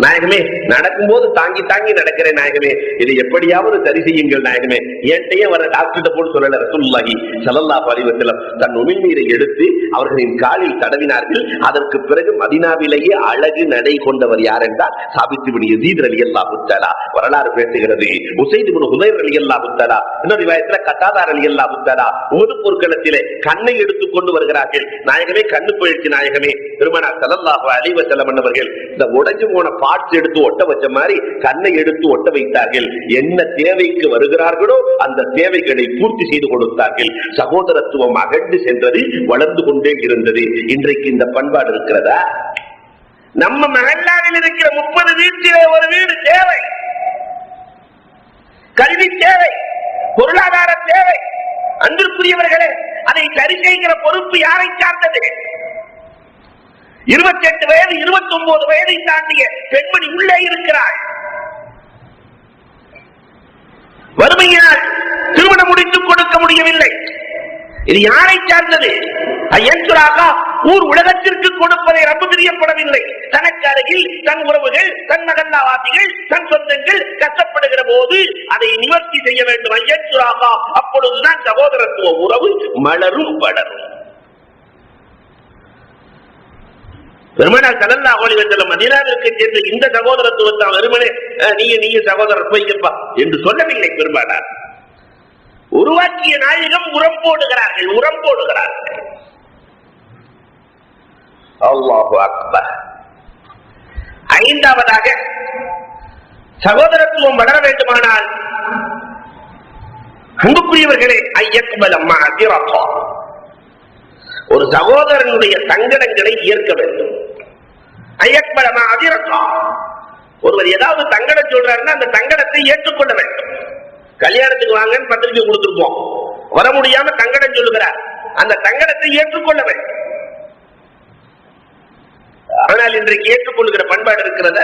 நாயகமே, நடக்கும் போது தாங்கி தாங்கி நடக்கிறேன் நாயகமே, இதை எப்படியாவது சரி செய்யுங்கள் நாயகமே. என்கிட்டயே வர டாக்டர்கிட்ட போட்டு சொல்லல ரசூலுல்லாஹி ஸல்லல்லாஹு அலைஹி வஸல்லம் தன் உமிழ்நீரை எடுத்து அவர்களின் காலில் தடவினார்கள். அதற்கு பிறகு மதீனாவிலேயே அழகு நடை கொண்டவர் யார் என்றால் சாபித் இப்னு யஸீத் ரலியல்லாஹு தஆலா. வரலாறு பேசுகிறது. உஸைத் இப்னு ஹுதைர் ரலியல்லாஹு தஆலா, இன்னொரு ரிவாயத்துல கத்தாதா ரலியல்லாஹு தஆலா உஹது போர்க்களத்திலே கண்ணை எடுத்துக் கொண்டு வருகிறார்கள். நாயகமே, கண்ணு போயிடுச்சு நாயகமே. பெருமானார் ஸல்லல்லாஹு அலைஹி வஸல்லம் அவர்கள் இந்த உடைஞ்சு போன பார்ட்ஸ் எடுத்து ஒட்ட வச்ச மாதிரி கண்ணை எடுத்து ஒட்ட வைத்தார்கள். என்ன தேவைக்கு வருகிறார்களோ அந்த தேவைகளை பூர்த்தி செய்து கொடுத்தார்கள். சகோதரத்துவம் அகன்று சென்றது, வளர்ந்து கொண்டே இருந்தது. இன்றைக்கு இந்த பண்பாடு இருக்கிறதா? நம்ம மஹல்லாவில் இருக்கிற 30 வீட்டிலே ஒரு வீடு தேவை, கல்வி தேவை, பொருளாதார தேவை. அன்பிற்குரியவர்களே, அதை சரி செய்கிற பொறுப்பு யாரை சார்ந்தது? 28 வயது 29 வயதை தாண்டிய பெண்மணி உள்ளே இருக்கிறாள். வறுமையால் திருமணம் முடித்துக் கொடுக்க முடியவில்லை. இது யாரை சார்ந்தது? ஊர் உலகத்திற்கு கொடுப்பதை ரப்பு பிரியப்படவில்லை. தனக்கு அருகில் தன் உறவுகள், தன் மகல்லாவாசிகள், தன் சொந்தங்கள் கஷ்டப்படுகிற போது அதை நிவர்த்தி செய்ய வேண்டும். அப்பொழுதுதான் சகோதரத்துவ உறவு மலரும் வளரும். பெருமானார் ஸல்லல்லாஹு அலைஹி வஸல்லம் மதீனாவிற்கு சென்று இந்த சகோதரத்துவத்தை வெறுமனே நீங்க சகோதரர் போய்க்கப்பா என்று சொல்லவில்லை. பெருமானார் உருவாக்கிய நாயகம் உரம் போடுகிறார்கள், உரம் போடுகிறார்கள். அல்லாஹு அக்பர். ஐந்தாவதாக, சகோதரத்துவம் வளர வேண்டுமானால் அன்புக்குரியவர்களே, ஐயக்பல் அம்மா அதிரகா, ஒரு சகோதரனுடைய சங்கடங்களை ஏற்க வேண்டும். ஐயக்பல் அம்மா அதிரகா, ஒருவர் ஏதாவது சங்கடம் சொல்றாருன்னா அந்த சங்கடத்தை ஏற்றுக்கொள்ள வேண்டும். கல்யாணத்துக்கு வாங்கன்னு பத்திரிக்கை கொடுத்திருப்போம், வர முடியாம சங்கடம் சொல்லுகிறார், அந்த சங்கடத்தை ஏற்றுக்கொள்ள வேண்டும். ஆனால் இன்றைக்கு ஏற்றுக்கொள்கிற பண்பாடு இருக்கிறத.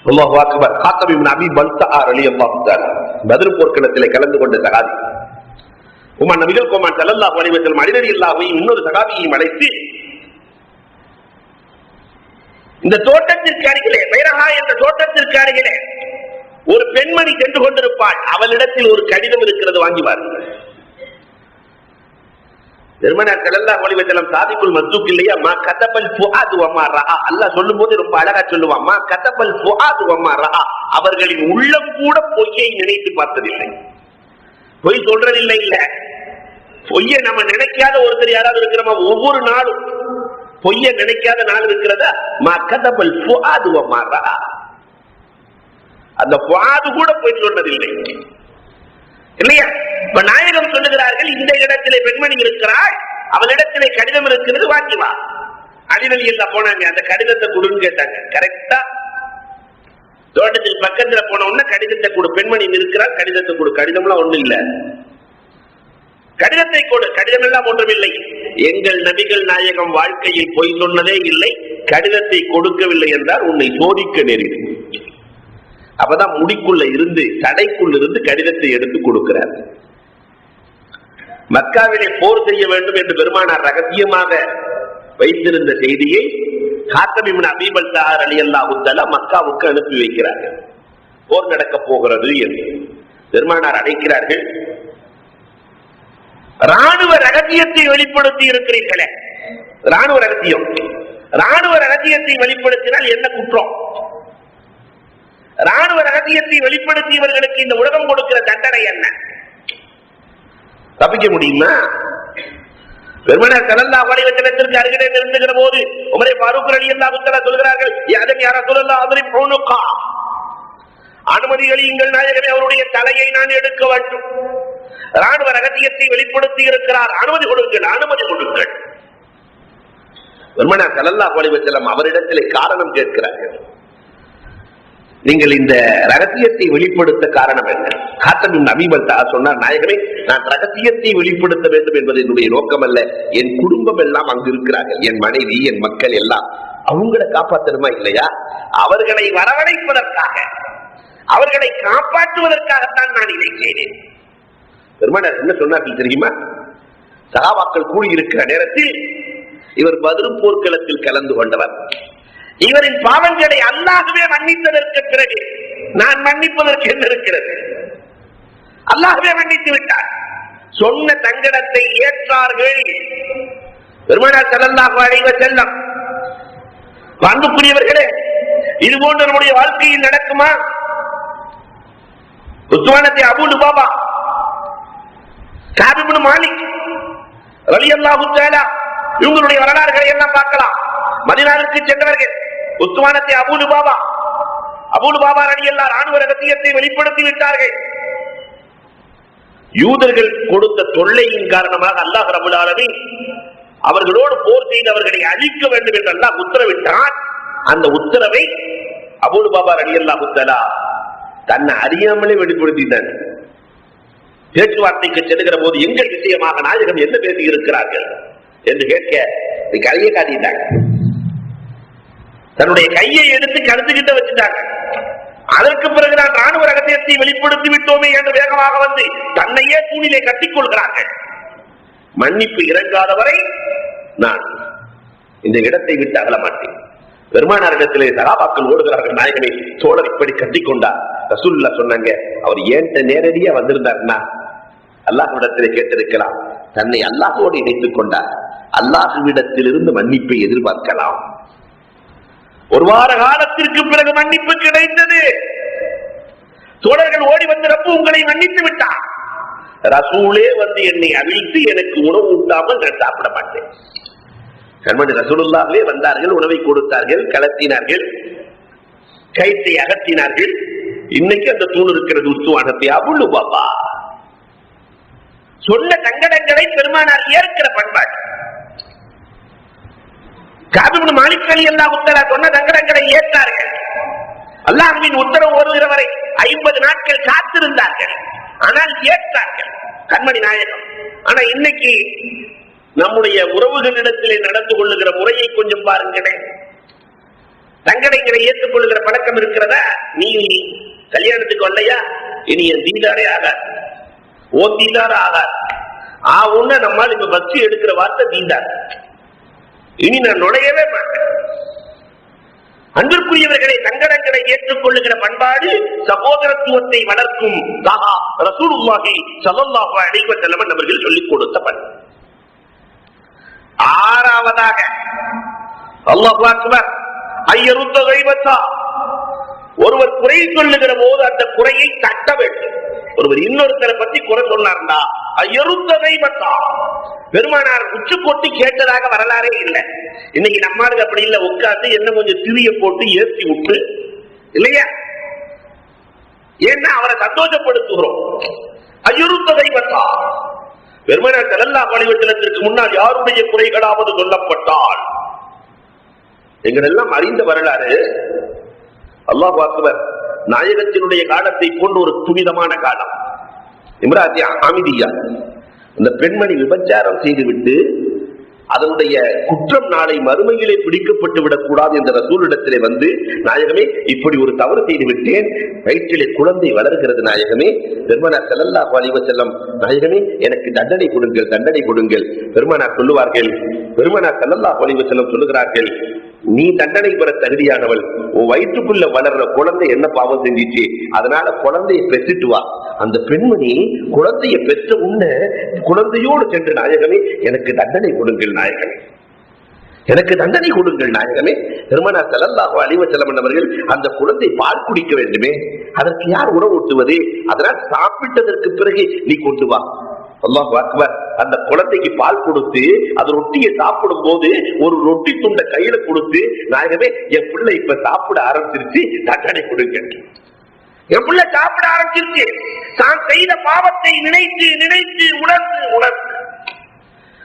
அல்லாஹு அக்பர். காத்தப் இப்னு அபீ பல்தா ரலியல்லாஹு தஆலா பத்ர் போர்க்களத்திலே கலந்து கொண்ட சஹாபி. உமர் நபிகள் கோமான் ஸல்லல்லாஹு அலைஹி வஸல்லம் அலி ரலியல்லாஹு இன்னொரு சஹாபியையும் அழைத்து இந்த தோட்டத்திற்கு அருகிலே, பைரஹா என்ற தோட்டத்திற்கு அருகிலே ஒரு பெண்மணி சென்று கொண்டிருப்பாள். அவளிடத்தில் ஒரு கடிதம் இருக்கிறது, வாங்கி வாருங்கள். பெருமானார் ஸல்லல்லாஹு அலைஹி வஸல்லம் சாதிக்குல் மஸ்தூக் இல்லையா, மா கதபல் ஃபுஆது வ மா ரஆ. அல்லாஹ் சொல்லும்போது ரொம்ப அழகா சொல்லுவான், மா கதபல் ஃபுஆது வ மா ரஆ. அவர்களின் உள்ளம் கூட பொய்யை நினைத்து பார்த்ததில்லை, பொய் சொல்றதில்லை. இல்ல, பொய்யை நம்ம நினைக்காத ஒருத்தர் யாராவது இருக்கிறோமா? ஒவ்வொரு நாளும் பொய்யை நினைக்காத நாள் இருக்கிறதா? மா கதபல் ஃபுஆது வ மா ரஆ. அந்த ஃபுஆது கூட பொய் சொன்னதில்லை இல்லையா? இப்ப நாயகம் சொல்லுகிறார்கள், இந்த இடத்திலே பெண்மணி இருக்கிறாள், அவளிடத்திலே கடிதம் இருக்கிறது, வாங்கி வா. அலி ரலியல்லாஹு போனாங்க, அந்த கடிதத்தை கொடுன்னு கேட்டாங்க. கரெக்டா தோட்டத்தில் பக்கத்துல போன உடனே கடிதத்தை கொடு, பெண்மணி இருக்கிறாள், கடிதத்தை கொடு. கடிதம்லாம் ஒண்ணும் இல்ல, கடிதத்தை கொடு. கடிதம் எல்லாம் ஒன்றும் இல்லை. எங்கள் நபிகள் நாயகம் வாழ்க்கையில் பொய் சொன்னதே இல்லை, கடிதத்தை கொடுக்கவில்லை என்றால் உன்னை சோதிக்க நேரிடும். அப்பதான் முடிக்குள்ள இருந்து, தடைக்குள்ள இருந்து கடிதத்தை எடுத்து கொடுக்கிறார். மக்காவிலே போர் செய்ய வேண்டும் என்று பெருமானார் ரகசியமாக வைத்திருந்த செய்தியை காத்தப் இப்னு அபீ பல்தா ரலியல்லாஹு தஆலா மக்காவுக்கு அனுப்பி வைக்கிறார்கள். போர் நடக்க போகிறது என்று பெருமானார் அழைக்கிறார்கள். ராணுவ ரகசியத்தை வெளிப்படுத்தி இருக்கிறீர்களே, ராணுவ ரகசியம், ராணுவ ரகசியத்தை வெளிப்படுத்தினால் என்ன குற்றம்? ராணுவ ரகசியத்தை வெளிப்படுத்தியவர்களுக்கு இந்த உலகம் கொடுக்கிற தண்டனை என்ன? தப்பிக்க முடியுமா? பெருமானார் ஸல்லல்லாஹு அலைஹி வஸல்லத்திற்கு அருகிலே நிறுத்துகிற போது உமர் ஃபாரூக் ரலியல்லாஹு தஆலா சொல்கிறார்கள், யா ரசூலல்லாஹ் அத்ரிப் உனுகா, அனுமதிகளிங்கள் நாயகமே, அவருடைய தலையை நான் எடுக்க வேண்டும். ராணுவ ரகசியத்தை வெளிப்படுத்தி இருக்கிறார், அனுமதி கொடுங்கள், அனுமதி கொடுங்கள். பெருமானார் ஸல்லல்லாஹு அலைஹி வஸல்லம் அவரிடத்திலே காரணம் கேட்கிறார்கள். நீங்கள் இந்த ரகசியத்தை வெளிப்படுத்த காரணம் என்ன? காத்தமின் அபிமல்தா சொன்னார், நாயகமே, நான் ரகசியத்தை வெளிப்படுத்த வேண்டும் என்பது என்னுடைய நோக்கம் அல்ல. என் குடும்பம் எல்லாம் அங்கு இருக்கிறார்கள், என் மனைவி, என் மக்கள் எல்லாம். அவங்களை காப்பாற்றணுமா இல்லையா? அவர்களை வரவழைப்பதற்காக, அவர்களை காப்பாற்றுவதற்காகத்தான் நான் இதை செய்தேன். பெருமானார் என்ன சொன்னார்கள் தெரியுமா? சஹாபாக்கள் கூடியிருக்கிற நேரத்தில் இவர் பத்ர் போர்க்களத்தில் கலந்து கொண்டவர். இவரின் பாவங்களை அல்லாஹ்வே மன்னித்ததற்கு பிறகு நான் மன்னிப்பதற்கு என்ன இருக்கிறது? அல்லாஹ்வே மன்னித்து விட்டார். சொன்ன தங்கடத்தை ஏற்றார்கள் பெருமானார் ஸல்லல்லாஹு அலைஹி வஸல்லம். அன்புக்குரியவர்களே, இது போன்ற நம்முடைய வாழ்க்கையில் நடக்குமா? உஸ்மானத்தை அபூ லுபாபா, கஅப் இப்னு மாலிக் ரலியல்லாஹு தஆலா, இவங்களுடைய வரலாறுகளை எல்லாம் பார்க்கலாம். மதீனாவுக்கு சென்றவர்கள் உஸ்மானத்தை அபூ லுபாபா ரலியல்லாஹு ராணுவ ரகசியத்தை வெளிப்படுத்தி விட்டார்கள். யூதர்கள் கொடுத்த தொல்லையின் காரணமாக அல்லாஹ் ரப்பல் ஆலமீன் அவர்களோடு போர் செய்து அவர்களை அழிக்க வேண்டும் என்று அல்லாஹ் உத்தரவிட்டான். அந்த உத்தரவை அபூ லுபாபா ரலியல்லாஹு தஆலா தன்னை அறியாமலே வெளிப்படுத்தினார். பேச்சுவார்த்தைக்கு செல்லுகிற போது எங்கள் விஷயமாக நாயகம் என்ன பேசி இருக்கிறார்கள் என்று கேட்க கையை காட்டிட்டாங்க. தன்னுடைய கையை எடுத்து கருத்துக்கிட்ட வச்சுட்டாங்க. அதற்கு பிறகு நான் ராணுவ ரகசியத்தை வெளிப்படுத்தி விட்டோமே என்று வேகமாக வந்து தன்னையே தூணிலே கட்டிக் கொள்கிறார்கள். மன்னிப்பு இறங்காதவரை நான் இந்த இடத்தை விட்டு அகல மாட்டேன். பெருமானாரிடத்திலே சஹாபாக்கள் ஓடுகிறார்கள், நாயகமே, தோழர் இப்படி கட்டிக்கொண்டார். ரசூலுல்லாஹ் சொன்னாங்க, அவர் ஏன்ட்ட நேரடியா வந்திருந்தார்னா அல்லாஹ்விடத்திலே கேட்டிருக்கலாம். தன்னை அல்லாஹ்வோடு இணைத்துக் கொண்டார். அல்லாஹ்விடத்திலிருந்து மன்னிப்பை எதிர்பார்க்கலாம். ஒரு வார காலத்திற்கு பிறகு மன்னிப்பு கிடைத்தது. தோழர்கள் ஓடி வந்து, ரப்பு உங்களை மன்னித்து விட்டார். ரசூலே வந்து என்னை அவிழ்த்து எனக்கு உணவு ஊட்டாமல் நான் சாப்பிட மாட்டேன். கண்மணி ரசூலுல்லாஹ்வே வந்தார்கள், உணவை கொடுத்தார்கள், கலத்தினார்கள், கயிற்றை அகற்றினார்கள். இன்னைக்கு அந்த தூண் இருக்கிறது உஸ்துவானத்தை அபூ லுபாபா. சொன்ன சங்கடங்களை பெருமானார் ஏற்கிற பண்பாடு. கஅப் இப்னு மாலிக் ரலியல்லாஹு தஆலா சொன்ன சங்கடங்களை ஏற்றார்கள். அல்லாஹ்வின் உத்தரவு வருகிற வரை 50 நாட்கள் காத்திருந்தார்கள். ஆனால் ஏற்றார்கள் கண்மணி நாயகம். ஆனா இன்னைக்கு நம்முடைய உறவுகளிடத்திலே நடந்து கொள்ளுகிற முறையை கொஞ்சம் பாருங்களேன். தங்கடைகளை ஏற்றுக்கொள்ளுகிற பழக்கம் இருக்கிறதா? நீ கல்யாணத்துக்கு வரலையா, இனி என் தீதாரே ஆகாது, ஓ தீதார ஆகாது. உன்ன நம்மால் இப்ப பக்தி எடுக்கிற வார்த்தை தீதார், இனி நான் நுழையவே மாட்டேன். அன்பிற்குரியவர்களை, தங்கடங்களை ஏற்றுக்கொள்ளுகிற பண்பாடு சகோதரத்துவத்தை வளர்க்கும் ரசூலுல்லாஹி ஸல்லல்லாஹு அலைஹி வஸல்லம் அவர்கள் சொல்லிக் கொடுத்த பண்பு. ஆறாவதாக அல்லாஹ் அக்பர், ஐயருத்த கைபத்தா, ஒருவர் குறை சொல்லுகிற போது அந்த குறையை தட்ட வேண்டும். ஒருவர் இன்னொருத்தரை பத்தி குறை சொன்னார்னா ஐயருத்த கைபத்தா, பெருமானார் உச்சு கொட்டி கேட்டதாக வரலாறே இல்லை. இன்னைக்கு நம்மளுக்கு அப்படி இல்லை, உட்காந்து என்ன கொஞ்சம் திரிய போட்டு ஏற்றி விட்டு இல்லையா, ஏன்னா அவரை சந்தோஷப்படுத்துகிறோம். ஐயருத்த கைபத்தா, பெருமானார் ஸல்லல்லாஹு அலைஹி வஸல்லத்திற்கு முன்னால் யாருடைய குறைகளாவது சொல்லப்பட்டால், எங்களெல்லாம் அறிந்த வரலாறு. அல்லாஹ் அக்பர், நாயகத்தினுடைய காலத்தை போன்ற ஒரு துரிதமான காலம். இம்ராத்தி ஆமிதியா, அந்த பெண்மணி விபச்சாரம் செய்துவிட்டு அதனுடைய குற்றம் நாளை மறுமையிலே பிடிக்கப்பட்டு விடக்கூடாது என்ற ரசூலிடத்திலே வந்து, நாயகமே, இப்படி ஒரு தவறு செய்து விட்டேன், வயிற்றிலே குழந்தை வளர்கிறது நாயகமே. பெருமானார் ஸல்லல்லாஹு அலைஹி வஸல்லம், நாயகமே, எனக்கு தண்டனை கொடுங்கள், தண்டனை கொடுங்கள். பெருமானார் சொல்லுவார்கள், பெருமானார் ஸல்லல்லாஹு அலைஹி வஸல்லம் சொல்லுகிறார்கள், நீ தண்டனை பெற தகுதியானவள், உன் வயிற்றுக்குள்ள வளர்ற குழந்தை என்ன பாவம் செஞ்சிச்சு, அதனால குழந்தையை பெற்றுட்டு வா. அந்த பெண்மணி குழந்தையை பெற்ற உன்ன குழந்தையோடு சென்று, நாயகமே, எனக்கு தண்டனை கொடுங்கள் நாயகமே, எனக்கு தண்டனை கொடுங்கள் நாயகமே. பெருமானார் ஸல்லல்லாஹு அலைஹி வஸல்லம் அவர்கள், அந்த குழந்தை பால் குடிக்க வேண்டுமே, அதற்கு யார் உணவு ஊட்டுவது, அதனால் சாப்பிட்டதற்கு பிறகு நீ கொண்டு வா. அல்லாஹ் அக்பர், அந்த குழந்தைக்கு பால் கொடுத்து அது ரொட்டியை சாப்பிடும் போது ஒரு ரொட்டி துண்டை கையில கொடுத்து, நாயகமே, என் பிள்ளை இப்ப சாப்பிட ஆரம்பிச்சிருச்சு, தண்டனை கொடுங்க. என் பிள்ளை சாப்பிட ஆரம்பிச்சிருச்சு, தான் செய்த பாவத்தை நினைத்து நினைத்து உணர்ந்து உணர்ந்து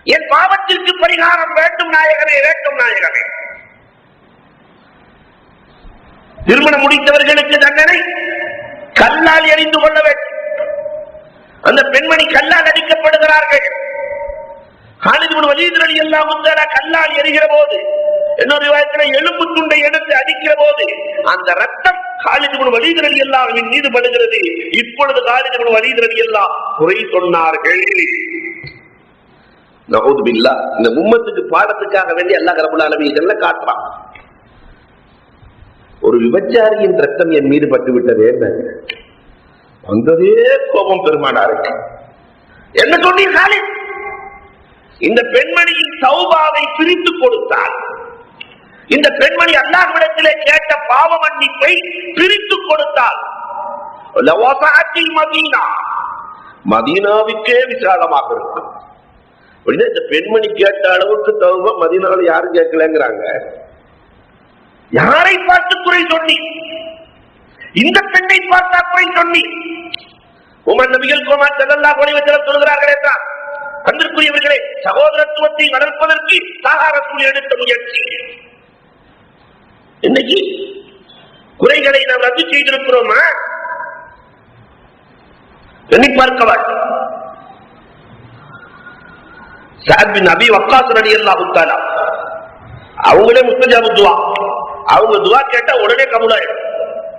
என் பாவத்திற்கு பரிகாரம் வேண்டும் நாயகமே, வேண்டும் நாயகமே. திருமணம் முடித்தவர்களுக்கு தண்டனை கல்லால் எறிந்து கொள்ள வேண்டும். அந்த பெண்மணி கல்லால் அடிக்கப்படுகிறார்கள். காலித் இப்னு வலீத் ரலியல்லாஹு தஆலா கல்லால் எறிகிற போது, இன்னொரு ரிவாயத்தில் எலும்பு துண்டை எடுத்து அடிக்கிற போது அந்த ரத்தம் காலித் இப்னு வலீத் ரலியல்லாஹுவின் மீது படுகிறது. இப்பொழுது காலித் இப்னு வலீத் ரலியல்லாஹு குறை சொன்னார்கள். நஊது பில்லாஹ். இந்த உம்மத்துக்கு பாடத்துக்காக வேண்டி அல்லாஹ் ரப்பல் ஆலமீன் இதெல்லாம் காட்டுறான். ஒரு விபச்சாரியின் ரத்தம் என் மீது பட்டு விட்டதே, வந்ததே கோபம் பெருமானாருக்கு. என்ன சொன்னீர்கள்? இந்த பெண்மணியின் தௌபாவை பிரித்து கொடுத்தால், இந்த பெண்மணி அல்லாஹ்விடத்திலே கேட்ட பாவ மன்னிப்பை பிரித்து கொடுத்தால் மதீனாவுக்கே விசாலமாக இருக்கும். இந்த பெண்மணி கேட்ட அளவுக்கு தௌபா மதீனாவில் யாரும் கேட்கலங்கிறாங்க. யாரை பார்த்து குறை சொன்னி? இந்த பெண்ணை பார்த்தா குறை சொன்னி? உமர் நபிகள் கோமான் ஸல்லல்லாஹு அலைஹி வஸல்லம் சொல்கிறார்கள் என்றால், அன்பிற்குரியவர்களே, சகோதரத்துவத்தை வளர்ப்பதற்கு ஸஹாபா ரசூல் எடுத்த முயற்சி. இன்னைக்கு குறைகளை நாம் ரத்து செய்திருக்கிறோமா? எண்ணி பார்க்க வேண்டும். சஅத் பின் அபி வக்காஸ் ரலியல்லாஹு தஆலா அவங்களே முஸ்தஜாபு துஆ, அவங்க துஆ கேட்டா உடனே கபூலாயிடும்.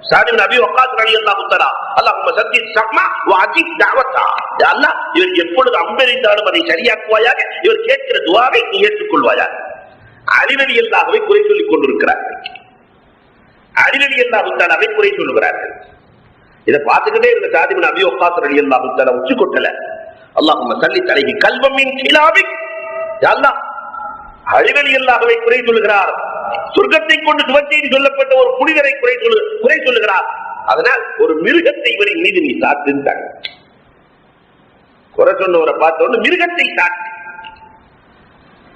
சஅத் பின் அபி வக்காஸ் ரலியல்லாஹு தஆலா அல்லாஹும்ம சத்தித் ஸக்மா வ அஜிப் தஅவத்தா, யா அல்லாஹ் இவர் எப்பொழுது அம்பெறிந்தாலும் அதை சரியாக்குவாயாக, இவர் கேட்கிற துஆவை நீ ஏற்றுக்கொள்வாயாக. அலி ரலியல்லாஹுவை குறை சொல்லிக் கொண்டிருக்கிறார்கள். அலி ரலியல்லாஹு தஆலாவை குறை சொல்லுகிறார்கள். இதை பார்த்துக்கிட்டே இருந்த சஅத் பின் அபி வக்காஸ் ரலியல்லாஹு தஆலா உச்சி கொட்டல, அல்லாஹும்ம ஸல்லி அலைஹி கல்பம் மின் கிலாபிக், யா அல்லாஹ் அலி ரலியல்லாஹுவை குறை சொல்லுகிறார். சொர்க்கத்தை கொண்டு சுவர்ச்செய்தி சொல்லப்பட்ட ஒரு புனிதரை குறை சொல்லுகிறார். அதனால் ஒரு மிருகத்தை இவரின் மீது நீ சாத்துட்டாங்க. குறை சொன்னவரை பார்த்தோன்னு மிருகத்தை சாத்து.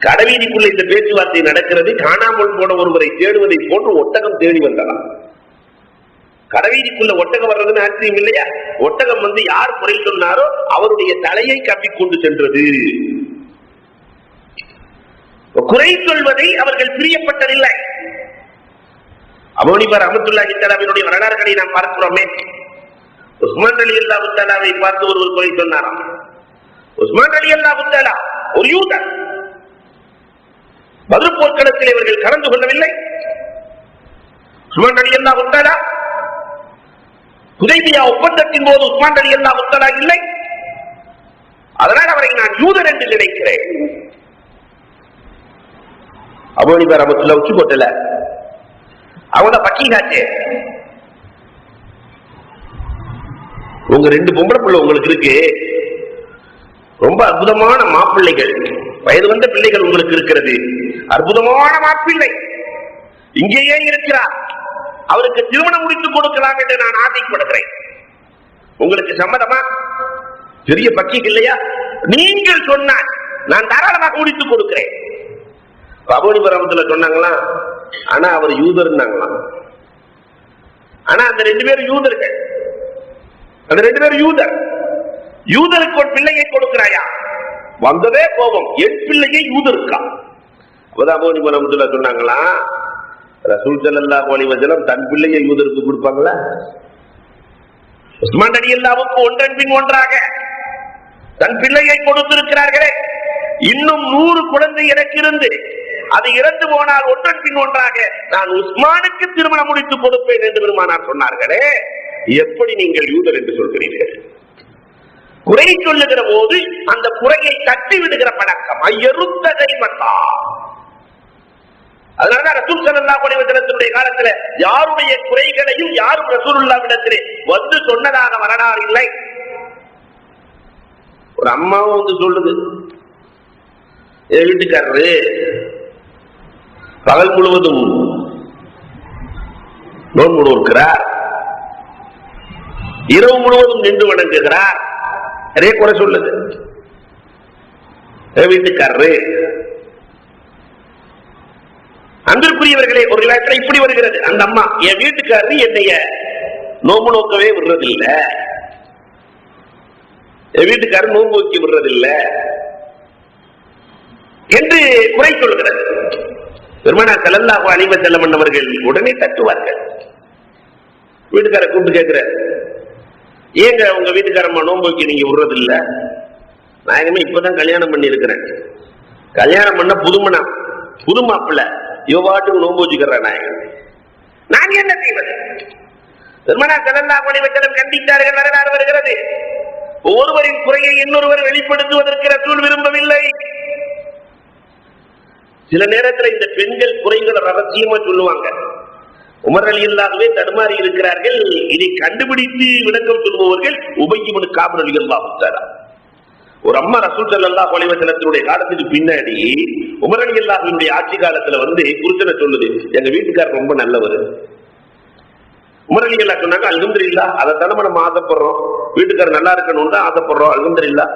கடைவீதிக்குள்ள இந்த பேச்சுவார்த்தை நடக்கிறது. காணாமல் போன ஒருவரை தேடுவதை போன்று ஒட்டகம் தேடி வந்தலாம். கடைவீதிக்குள்ள ஒட்டகம் வர்றதுன்னு ஆச்சரியம் இல்லையா? ஒட்டகம் வந்து யார் குறை சொன்னாரோ அவருடைய தலையை கப்பிக்கொண்டு சென்றது. குறை சொல்வதை அவர்கள் பிரியப்பட்டதில்லை. அபூ ஹனீஃபா ரஹ்மத்துல்லாஹி தஆலாவினுடைய வரலாறுகளை நாம் பார்க்கிறோமே. உஸ்மான் ரலியல்லாஹு தஆலாவை பார்த்து ஒருவர் குறை சொன்னாராம். உஸ்மான் ரலியல்லாஹு தஆலா ஒரு யூதர். பத்ர் போர்க்களத்தில் இவர்கள் கலந்து கொள்ளவில்லை. உஸ்மான் ரலியல்லாஹு தஆலா ஹுதைபியா ஒப்பந்தத்தின் போது உஸ்மான் ரலியல்லாஹு தஆலா இல்லை. அதனால் அவரை நான் யூதர் என்று நினைக்கிறேன். அபூ ஹனீஃபா ரஹ்மத்துல்லாஹி உச்சி கொட்டல, அவங்க பக்கீகாச்சே. உங்க ரெண்டு பொம்பளை பிள்ளை உங்களுக்கு இருக்கு, ரொம்ப அற்புதமான மாப்பிள்ளைகள், வயது வந்த பிள்ளைகள் உங்களுக்கு இருக்கிறது, அற்புதமான மாப்பிள்ளை இங்கேயே இருக்கிறார், அவருக்கு திருமணம் முடித்துக் கொடுக்கலாம் என்று நான் ஆசைப்படுகிறேன். உங்களுக்கு சம்மதமா? பெரிய பக்கீக் இல்லையா? நீங்கள் சொன்னால் நான் தாராளமாக முடித்துக் கொடுக்கிறேன். அபூ ஹனீஃபா ரஹ்மத்துல்லாஹி சொன்னாங்களா, ஆனா அவர் யூதர்னாங்களாம். ஆனா அந்த ரெண்டு பேரும் யூதர்கள், அந்த ரெண்டு பேரும் யூதர். யூதருக்கு ஒரு பிள்ளையை கொடுக்கிறாயா? வந்ததே கோபம், என் பிள்ளையை யூதருக்கா? அப்பதான் அபூ ஹனீஃபா ரஹ்மத்துல்லாஹி சொன்னாங்களா, ரசூல் ஸல்லல்லாஹு அலைஹி வஸல்லம் தன் பிள்ளையை யூதருக்கு கொடுப்பாங்களா? உஸ்மான் ரலியல்லாஹுவுக்கு ஒன்றன் பின் ஒன்றாக தன் பிள்ளையை கொடுத்திருக்கிறார்களே, இன்னும் 100 குழந்தை எனக்கு இருந்து அது இறந்து போனால் ஒன்றன் பின் ஒன்றாக நான் உஸ்மானுக்கு திருமணம் முடித்துக் கொடுப்பேன் என்று பெருமானார் சொன்னார்களே, எப்படி நீங்கள் யூதர் என்று சொல்கிறீர்கள்? குறை சொல்லுகிற போது அந்த குறையை தட்டி விடுகிற பழக்கம் ஐயருத்ததை மத்தா. அதனாலதான் ரசூல் ஸல்லல்லாஹு அலைஹி வஸல்லத்துடைய காலத்துல யாருடைய குறைகளையும் யாரும் ரசூலுல்லாஹ்விடத்திலே வந்து சொன்னதாக வரலாறு இல்லை. ஒரு அம்மாவும் வந்து சொல்லுது, என் வீட்டுக்காரரு பகல் முழுவதும் நோன்பு நோக்கிறார், இரவு முழுவதும் நின்று வணங்குகிறார், நிறைய குறை சொல்லுது என் வீட்டுக்காரரு. அன்பிற்குரியவர்களே, ஒரு இடத்துல இப்படி வருகிறது, அந்த அம்மா என் வீட்டுக்காரரு என்னைய நோம்பு நோக்கவே விடுறதில்லை, என் வீட்டுக்காரர் நோம்பு வைக்க விடுறதில்லை என்று குறை சொல்கிறது. பெருமானார் ஸல்லல்லாஹு அலைஹி வஸல்லம் அவர்கள் உடனே தட்டுவார்கள். வீட்டுக்கார கூப்பிட்டு கேட்கிற, ஏங்க உங்க வீட்டுக்காரம்மா நோன்பு வைக்க நீங்க விடுறது இல்ல? நான் இனிமே இப்பதான் கல்யாணம் பண்ணி இருக்கிறேன். கல்யாணம் பண்ண புது மாப்பிள்ள இவ்வாட்டுக்கு நோன்பு வச்சுக்கிறேன். நான் என்ன செய்வது? பெருமானார் ஸல்லல்லாஹு அலைஹி வஸல்லம் கண்டித்தார்கள். வரலாறு வருகிறது, ஒருவரின் குறையை இன்னொருவர் வெளிப்படுத்துவதற்கு ரசூல் விரும்பவில்லை. சில நேரத்தில் இந்த பெண்கள் குறைகளை ரகசியமா சொல்லுவாங்க. உமர் ரலியல்லாஹு தடுமாறி இருக்கிறார்கள். இதை கண்டுபிடித்து விளக்கம் சொல்பவர்கள் உபய் இப்னு கஅப் ரலியல்லாஹு தஆலா. ஒரு அம்மா ரசூல் ஸல்லல்லாஹு அலைஹி வஸல்லத்துடைய காலத்துக்கு பின்னாடி உமர் ரலியல்லாஹுவினுடைய ஆட்சி காலத்துல புருஷனை சொல்லுது, எங்க வீட்டுக்காரர் ரொம்ப நல்லவர். உமர் ரலியல்லாஹு சொன்னாங்க, அல்ஹம்துலில்லாஹ், அதைத்தானே நம்ம ஆசைப்படுறோம், வீட்டுக்காரர் நல்லா இருக்கணும்னு தான் ஆசைப்படுறோம், அல்ஹம்துலில்லாஹ்.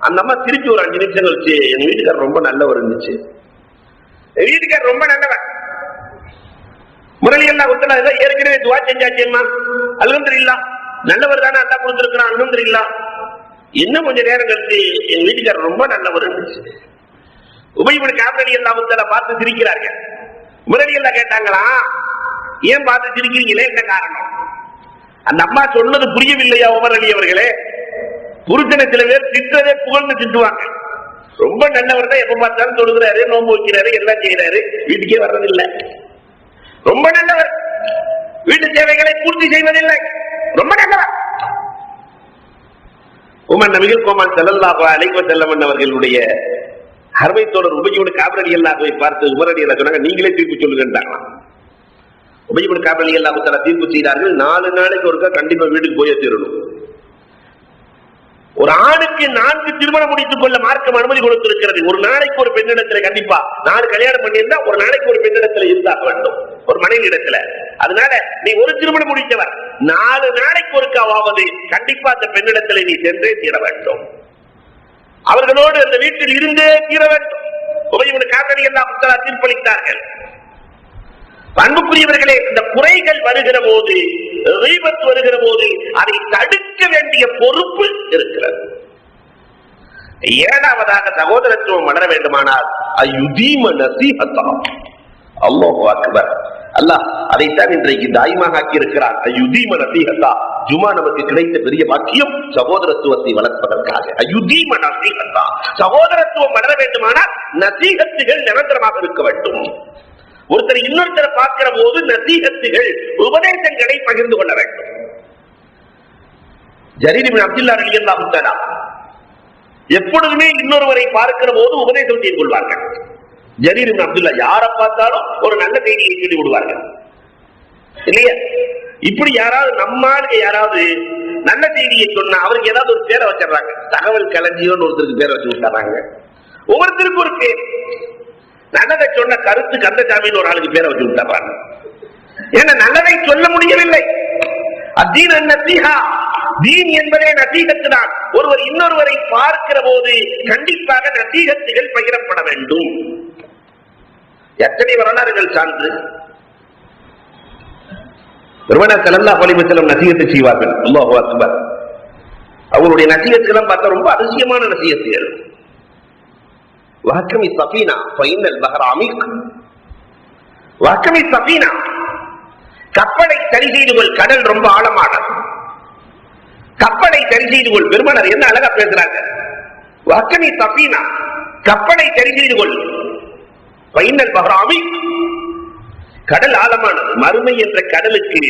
அந்த அம்மா திருப்பி ஒரு 5 நிமிஷம் கழிச்சு, எங்க வீட்டுக்காரர் ரொம்ப நல்லவர் இருந்துச்சு, வீட்டுக்காரர் ரொம்ப நல்லவர். முரளி எல்லாம் ஏற்கனவே துவா செஞ்சாச்சேம்மா, அல்ஹம்துலில்லாஹ், நல்லவர் தானே அல்லா கொடுத்திருக்கிறான், அல்ஹம்துலில்லாஹ். இன்னும் கொஞ்ச நேரம் கழிச்சு எங்க வீட்டுக்காரர் ரொம்ப நல்லவர் இருந்துச்சு. உபய் இப்னு கஅப் ரலியல்லாஹு தஆலா பார்த்து சிரிக்கிறார்கள். முரளி எல்லாம் கேட்டாங்களா, ஏன் பார்த்து சிரிக்கிறீங்களே, என்ன காரணம்? அந்த அம்மா சொன்னது புரியவில்லையா உமர் அலி அவர்களே? புருஷனை சில பேர் திட்டதே புகழ்ந்து திட்டுவாங்க. ரொம்ப நல்லவர் தான், எப்ப பார்த்தாலும் தொழுகிறாரு, நோன்பு வைக்கிறாரு, எல்லாம் செய்யறாரு, வீட்டுக்கே வர்றதில்லை. ரொம்ப நல்லவர், வீட்டு தேவைகளை பூர்த்தி செய்வதில்லை, ரொம்ப நல்லவர். உமர் நபிகள் கோமான் ஸல்லல்லாஹு அலைஹி வஸல்லம் அவர்களுடைய அருமை தோழர் உபய் இப்னு கஅப் ரலியல்லாஹு பார்த்து உமர் ரலியல்லாஹு சொன்னாங்க, நீங்களே தீர்ப்பு சொல்லுங்கன்றாங்களாம். உபய் இப்னு கஅப் ரலியல்லாஹு தஆலா தீர்ப்பு செய்தார்கள், 4 நாளைக்கு ஒருக்கா கண்டிப்பா வீட்டுக்கு போய் தீரணும். ஒரு ஆணுக்கு 4 திருமணம் முடித்துக் கொள்ள மார்க்கம் அனுமதி கொடுத்திருக்கிறது. ஒரு நாளைக்கு ஒரு பெண்ணிடத்துல, கண்டிப்பா 4 கல்யாணம் பண்ணியிருந்தா ஒரு நாளைக்கு ஒரு பெண்ணிடத்துல இருந்தாக வேண்டும், ஒரு மனைவி இடத்துல. அதனால நீ ஒரு திருமணம் முடித்தவர் 4 நாளைக்கு ஒருக்காவது கண்டிப்பா அந்த பெண்ணிடத்துல நீ சென்றே தீர வேண்டும், அவர்களோடு அந்த வீட்டில் இருந்தே தீர வேண்டும். உபய் இப்னு கஅப் ரலியல்லாஹு தஆலா தீர்ப்பளித்தார்கள். அன்புக்குரியவர்களே, இந்த குறைகள் வருகிற போது, கீபத் வருகிற போது அதை தடுக்க வேண்டிய பொறுப்பு இருக்கிறது. 7வதாக சகோதரத்துவம் வளர வேண்டுமானால் அயுதீம நஸீஹத்தா. அல்லாஹு அக்பர். அல்லாஹ் அதைத்தான் இன்றைக்கு தாய்மாக ஆக்கி இருக்கிறார். அயுதீம நஸீஹத்தா. ஜுமா நமக்கு கிடைத்த பெரிய பாக்கியம் சகோதரத்துவத்தை வளர்ப்பதற்காக. அயுதீம நஸீஹத்தா. சகோதரத்துவம் வளர வேண்டுமானால் நஸீஹத்துகள் நிரந்தரமாக இருக்க வேண்டும். ஒருத்தர் இன்னொருத்தரை பார்க்கிற போது நசீஹத்துகள், உபதேசங்களை பகிர்ந்து கொள்ள வேண்டும். ஜரீர் இப்னு அப்துல்லாஹ் ரலியல்லாஹு தஆலா எப்பொழுதுமே இன்னொருவரை பார்க்கிற போது உபதேசம் செய்து கொள்வார்கள். ஜரீர் இப்னு அப்துல்லாஹ் யாரை பார்த்தாலும் ஒரு நல்ல செய்தியை சொல்லி விடுவார்கள், இல்லையா? இப்படி யாராவது நம்மளுக்கு யாராவது நல்ல செய்தியை சொன்னா அவருக்கு ஏதாவது ஒரு பேரை வச்சிடறாங்க. தகவல் களஞ்சியம் ஒருத்தருக்கு பேரை வச்சு விட்டாங்க. ஒவ்வொருத்தருக்கும் ஒரு பேர். நல்லதை சொன்ன கருத்து கந்தசாமின்னு ஒரு ஆளுக்கு பேரை வச்சு விட்டாங்க. ஏன்னா நல்லதை சொல்ல முடியவில்லை. அத்தீன் நஸீஹா, தீன் என்பதே நசீகத்து தான். ஒருவர் இன்னொருவரை பார்க்கிற போது கண்டிப்பாக நசீகத்துகள் பகிரப்பட வேண்டும். எத்தனை வரலாறுகள் சான்று. பெருமானார் ஸல்லல்லாஹு அலைஹி வஸல்லம் நசீகத்தை செய்வார்கள். அல்லாஹு அக்பர். அவங்களுடைய நசீகத்துலாம் பார்த்தா ரொம்ப அதிசயமான நசீகத்துகள். வஹக்கமி ஸஃபீனா ஃபைனல் பஹர் அமீக். வஹக்கமி ஸஃபீனா, கப்பலை சரி செய்து கொள், கடல் ரொம்ப ஆழமானது, கப்பலை சரி செய்து கொள். பெருமானார் என்ன அழகா பேசுறாங்க. வஹக்கமி ஸஃபீனா, கப்பலை சரி செய்து கொள், ஃபைனல் பஹர் அமீக், கடல் ஆழமானது. மறுமை என்ற கடலுக்கு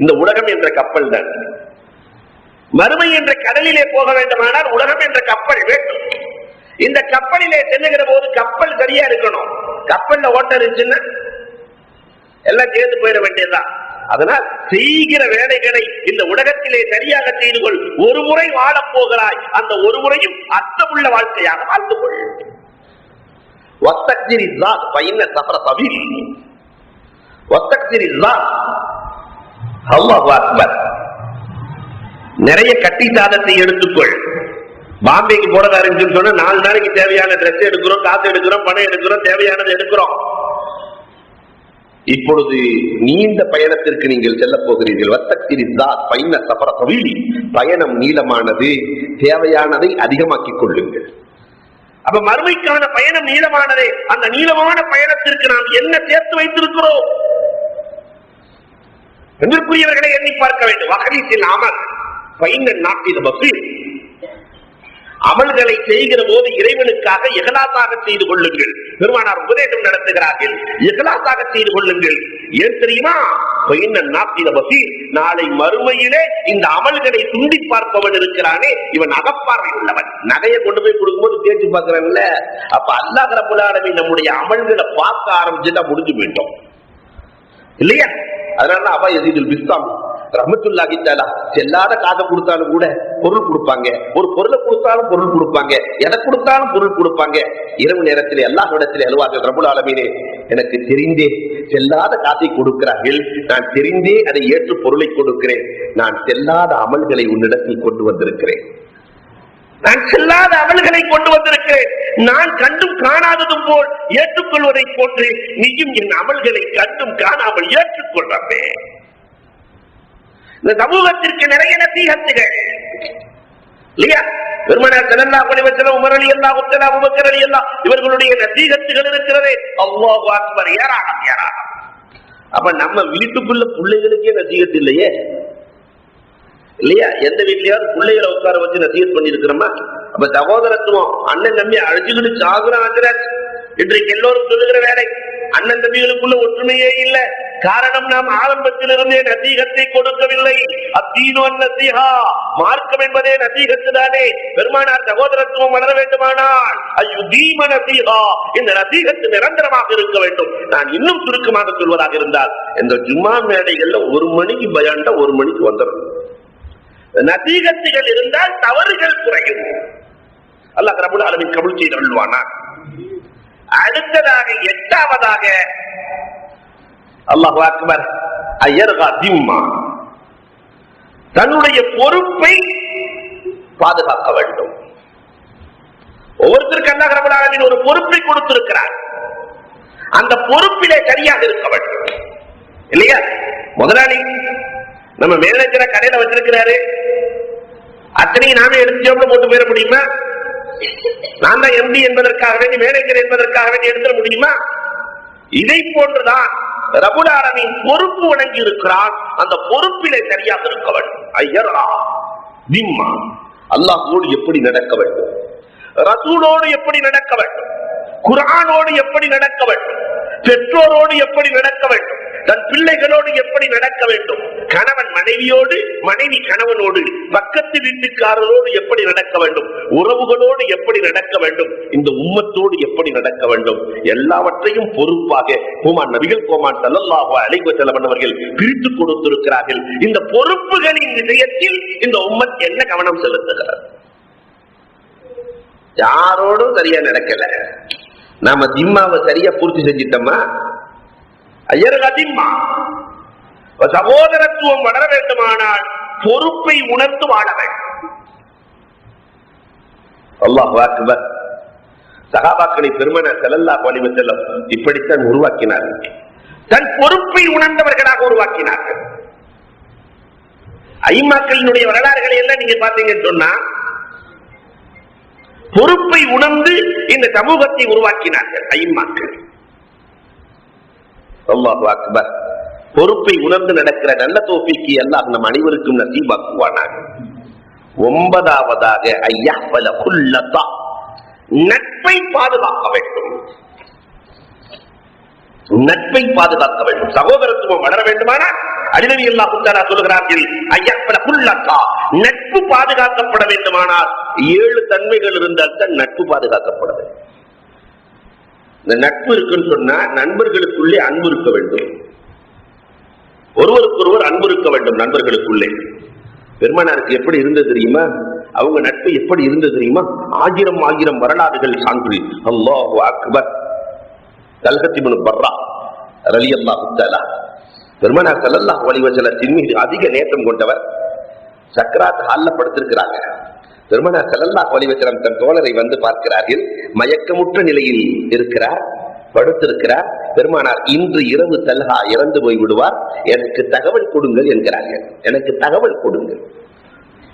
இந்த உலகம் என்ற கப்பல் தான். மறுமை என்ற கடலிலே போக வேண்டுமானால் உலகம் என்ற கப்பல் வேண்டும். இந்த கப்பலிலே செல்லுகிற போது கப்பல் சரியா இருக்கணும். கப்பல்ல ஓட்ட இருந்துச்சுன்னா எல்லாம் சேர்ந்து போயிட வேண்டியதுதான். அதனால் செய்கிற வேலைகளை இந்த உலகத்திலே சரியாக செய்து கொள். ஒரு முறை வாழப் போகிறாய், அந்த ஒரு முறையும் அர்த்தமுள்ள வாழ்க்கையாக வாழ்ந்து கொள். நிறைய கட்டி சாதத்தை எடுத்துக்கொள். பாம்பேக்கு போறதா இருந்துச்சுன்னு சொன்னா 4 நாளைக்கு தேவையான டிரெஸ் எடுக்கிறோம், காசு எடுக்கிறோம், பணம் எடுக்கிறோம், தேவையானது எடுக்கிறோம். இப்பொழுது நீண்ட பயணத்திற்கு நீங்கள் செல்ல போகிறீர்கள். பயணம் நீளமானது, தேவையானதை அதிகமாக்கிக் கொள்ளுங்கள். அப்ப மறுமைக்கான பயணம் நீளமானதே. அந்த நீளமான பயணத்திற்கு நாம் என்ன சேர்த்து வைத்திருக்கிறோம்? என்றுக்குரியவர்களை எண்ணி பார்க்க வேண்டும். வகரீசில் அமல் பைனன் நாட்டில் பசீர். அமல்களை செய்கிற போது இறைவனுக்காக இஹ்லாஸாக செய்து கொள்ளுங்கள். பெருமானார் உபதேசம் நடத்துகிறார்கள், இஹ்லாஸாக செய்து கொள்ளுங்கள். ஏன் தெரியுமா? பைனன் நாட்டில் பசீர். நாளை மறுமையிலே இந்த அமல்களை துண்டி பார்ப்பவன் இருக்கிறானே, இவன் அகப்பார்வை உள்ளவன். நகையை கொண்டு போய் கொடுக்கும்போது தேய்ச்சி பார்க்கிறான்ல, அப்ப அல்லாஹ் ரப்பல் ஆலமீன் நம்முடைய அமல்களை பார்க்க ஆரம்பிச்சுட்டா முடிஞ்சு போயிட்டோம் இல்லையா? அதனால அபா யஸீதுல் பிஸ்தாமி ரஹ்மத்துல்லாஹி தஆலா செல்லாத காசை கொடுத்தாலும் கூட பொருள் கொடுப்பாங்க, ஒரு பொருளை கொடுத்தாலும் பொருள் கொடுப்பாங்க, எதை கொடுத்தாலும் பொருள் கொடுப்பாங்க. இரவு நேரத்தில் அல்லாஹ்விடத்தில் அழுவார்கள், ரப்பல் ஆலமீனே எனக்கு தெரிந்தே செல்லாத காசை கொடுக்கிறார்கள், நான் தெரிந்தே அதை ஏற்று பொருளை கொடுக்கிறேன், நான் செல்லாத அமல்களை உன்னிடத்தில் கொண்டு வந்திருக்கிறேன், நான் செல்லாத அமல்களை கொண்டு வந்திருக்கிறேன், நான் கண்டும் காணாததும் போல் ஏற்றுக்கொள்வதை போன்று நீயும் என் அமல்களை கண்டும் காணாமல் ஏற்றுக்கொள்றே. இந்த சமூகத்திற்கு நிறைய நசீஹத்துகள் இல்லையா? பெருமானார் ஸல்லல்லாஹு அலைஹி வஸல்லம், உமர் ரலியல்லாஹு தஆலா, அபூபக்கர் ரலியல்லாஹு இவர்களுடைய நசீஹத்துகள் இருக்கிறதே, அல்லாஹு அக்பர், ஏராளம் ஏராளம். அப்ப நம்ம வீட்டுக்குள்ள பிள்ளைகளுக்கே நசீஹத் இல்லையே இல்லையா? எந்த வீட்லயாவது பிள்ளைகளை உட்கார வச்சு நசீஹத் பண்ணி இருக்கிறோமா? அப்ப சகோதரத்துவம் அண்ணன் தம்பி அழைச்சுக்கிட்டு சாகுறான். இன்றைக்கு எல்லோரும் சொல்லுகிற வேலை, அண்ணன் தம்பிகளுக்குள்ள ஒற்றுமையே இல்லை. காரணம், நாம் ஆரம்பத்திலிருந்தே நசீகத்தை கொடுக்கவில்லை. அத்தீனு நசீஹா, மார்க்கம் என்பதே நசீகத்து தானே. பெருமானார் சகோதரத்துவம் வளர வேண்டுமானால் அய்யுதீம நசீஹா, இந்த நசீகத்து நிரந்தரமாக இருக்க வேண்டும். நான் இன்னும் சுருக்கமாக சொல்வதாக இருந்தால், இந்த ஜும்மா மேடைகள்ல 1 மணிக்கு பயான்டா 1 மணிக்கு வந்துடும். நசீகத்துகள் இருந்தால் தவறுகள் குறையும். அல்லாஹ் ரப்பல் ஆலமீன் கபூல் செய்து கொள்வானா. அடுத்ததாக 8வதாக அல்லாஹு அக்பர், அய்யர்கா திம்மா, தன்னுடைய பொறுப்பை பாதுகாக்க வேண்டும். ஒவ்வொருத்தருக்கு அல்லாஹ் ரப்பல் ஆலமீன் ஒரு பொறுப்பை கொடுத்திருக்கிறார். அந்த பொறுப்பிலே சரியாக இருக்க வேண்டும் இல்லையா? முதலாளி நம்ம மேனேஜரை கடையில வச்சிருக்கிறாரு, அத்தனையும் நாமே எடுத்து போட்டு போயிட முடியுமா? நான் தான் எம்டி என்பதற்காக வேண்டி, மேனேஜர் என்பதற்காக வேண்டி எடுத்துட முடியுமா? இதை போன்றுதான் ரப்பல் ஆலமீன் பொறுப்பு வழங்கி இருக்கிறான். அந்த பொறுப்பிலே சரியாக இருக்க வேண்டும். ஐயரா திம்மா, அல்லாஹ்வோடு எப்படி நடக்க வேண்டும், ரசூலோடு எப்படி நடக்க வேண்டும், குர்ஆனோடு எப்படி நடக்க வேண்டும், பெற்றோரோடு எப்படி நடக்க வேண்டும், தன் பிள்ளைகளோடு எப்படி நடக்க வேண்டும், கணவன் மனைவியோடு, மனைவி கணவனோடு, பக்கத்து வீட்டுக்காரரோடு எப்படி நடக்க வேண்டும், உறவுகளோடு எப்படி நடக்க வேண்டும், இந்த உம்மத்தோடு எப்படி நடக்க வேண்டும், எல்லாவற்றையும் பொறுப்பாக கோமான் நபிகள் கோமான் ஸல்லல்லாஹு அலைஹி வஸல்லம் அவர்கள் பிரித்து கொடுத்திருக்கிறார்கள். இந்த பொறுப்புகளின் விஷயத்தில் இந்த உம்மத் என்ன கவனம் செலுத்துகிறது? யாரோடும் சரியா நடக்கல. நாம திம்மாவை சரியா பூர்த்தி செஞ்சிட்டோமா? ஐயர்கதிம்மா, சகோதரத்துவம் வளர வேண்டுமானால் பொறுப்பை உணர்ந்து வாழ வேண்டும். அல்லாஹ் அக்பர். சஹாபாக்களை பெருமானார் ஸல்லல்லாஹு அலைஹி வஸல்லம் இப்படித்தான் உருவாக்கினார்கள். தன் பொறுப்பை உணர்ந்தவர்களாக உருவாக்கினார்கள். ஐமாக்களினுடைய வரலாறுகளை எல்லாம் நீங்க பாத்தீங்கன்னு சொன்னா, பொறுப்பை உணர்ந்து இந்த சமூகத்தை உருவாக்கினார்கள் ஐமாக்கள். அல்லாஹு அக்பர். பொறுப்பை உணர்ந்து நடக்கிற நல்ல தௌஃபீக்கை அல்லாஹ் நம் அனைவருக்கும் நசீபாக்குவானாக. 9வதாக ஐயஹ்ஃபல குல்லதா, நட்பை பாதுகாக்க வேண்டும். நட்பை பாதுகாக்க வேண்டும். சகோதரத்துவம் வளர வேண்டுமானால் அலி ரலியல்லாஹு தஆலா சொல்கிறார்கள், ஐயஹ்ஃபல குல்லதா, நட்பு பாதுகாக்கப்பட வேண்டுமானால் 7 தன்மைகள் இருந்தால் தான் நட்பு பாதுகாக்கப்பட வேண்டும். இந்த நட்பு இருக்குன்னு சொன்னா நண்பர்களுக்குள்ளே அன்பு இருக்க வேண்டும், ஒருவருக்கொருவர் அன்பு இருக்க வேண்டும். நண்பர்களுக்குள்ளே பெருமானாருக்கு எப்படி இருந்தது தெரியுமா? அவங்க நட்பு எப்படி இருந்தது தெரியுமா? 1000 வரலாறுகள் சான்று. அல்லாஹு அக்பர். தல்ஹத் இப்னு பர்ரா ரலியல்லாஹு தஆலா பெருமானார் ஸல்லல்லாஹு அலைஹி வஸல்லம் மீது அதிக நேசம் கொண்டவர். சக்ராத் ஹால்ல படுத்திருக்கிறாங்க. பெருமானார் ஸல்லல்லாஹு அலைஹி வஸல்லம் தன் தோழரை வந்து பார்க்கிறார்கள். மயக்கமுற்ற நிலையில் இருக்கிறார், படுத்திருக்கிறார். பெருமானார், இன்று இரவு தல்ஹா இறந்து போய் விடுவார், எனக்கு தகவல் கொடுங்கள் என்கிறார்கள். எனக்கு தகவல் கொடுங்கள்.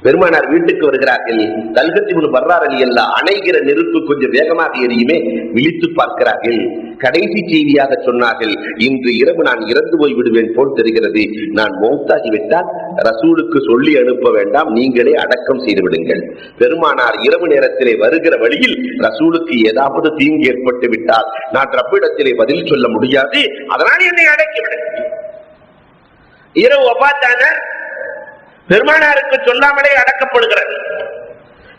பெருமானார் வீட்டுக்கு வருகிறார்கள். தல்கத் இப்னு பர்ரா ரலியல்லாஹு அணைகிற நெருப்பு கொஞ்சம் வேகமாக எரியுமே, விழித்து பார்க்கிறார்கள். கடைசி செய்தியாக சொன்னார்கள், இன்று இரவு நான் இறந்து போய் விடுவேன் போல் தெரிகிறது. நான் மௌத்தாகிவிட்டால் ரசூலுக்கு சொல்லி அனுப்ப வேண்டாம், நீங்களே அடக்கம் செய்து விடுங்கள். பெருமானார் இரவு நேரத்திலே வருகிற வழியில் ரசூலுக்கு ஏதாவது தீங்கு ஏற்பட்டு விட்டால் நான் ரப்பிடத்திலே பதில் சொல்ல முடியாது, அதனால் என்னை அடக்கிவிடுங்கள். இரவு வஃபாத்தான பெருமானாருக்கு சொல்லாமலே அடக்கப்படுகிறது.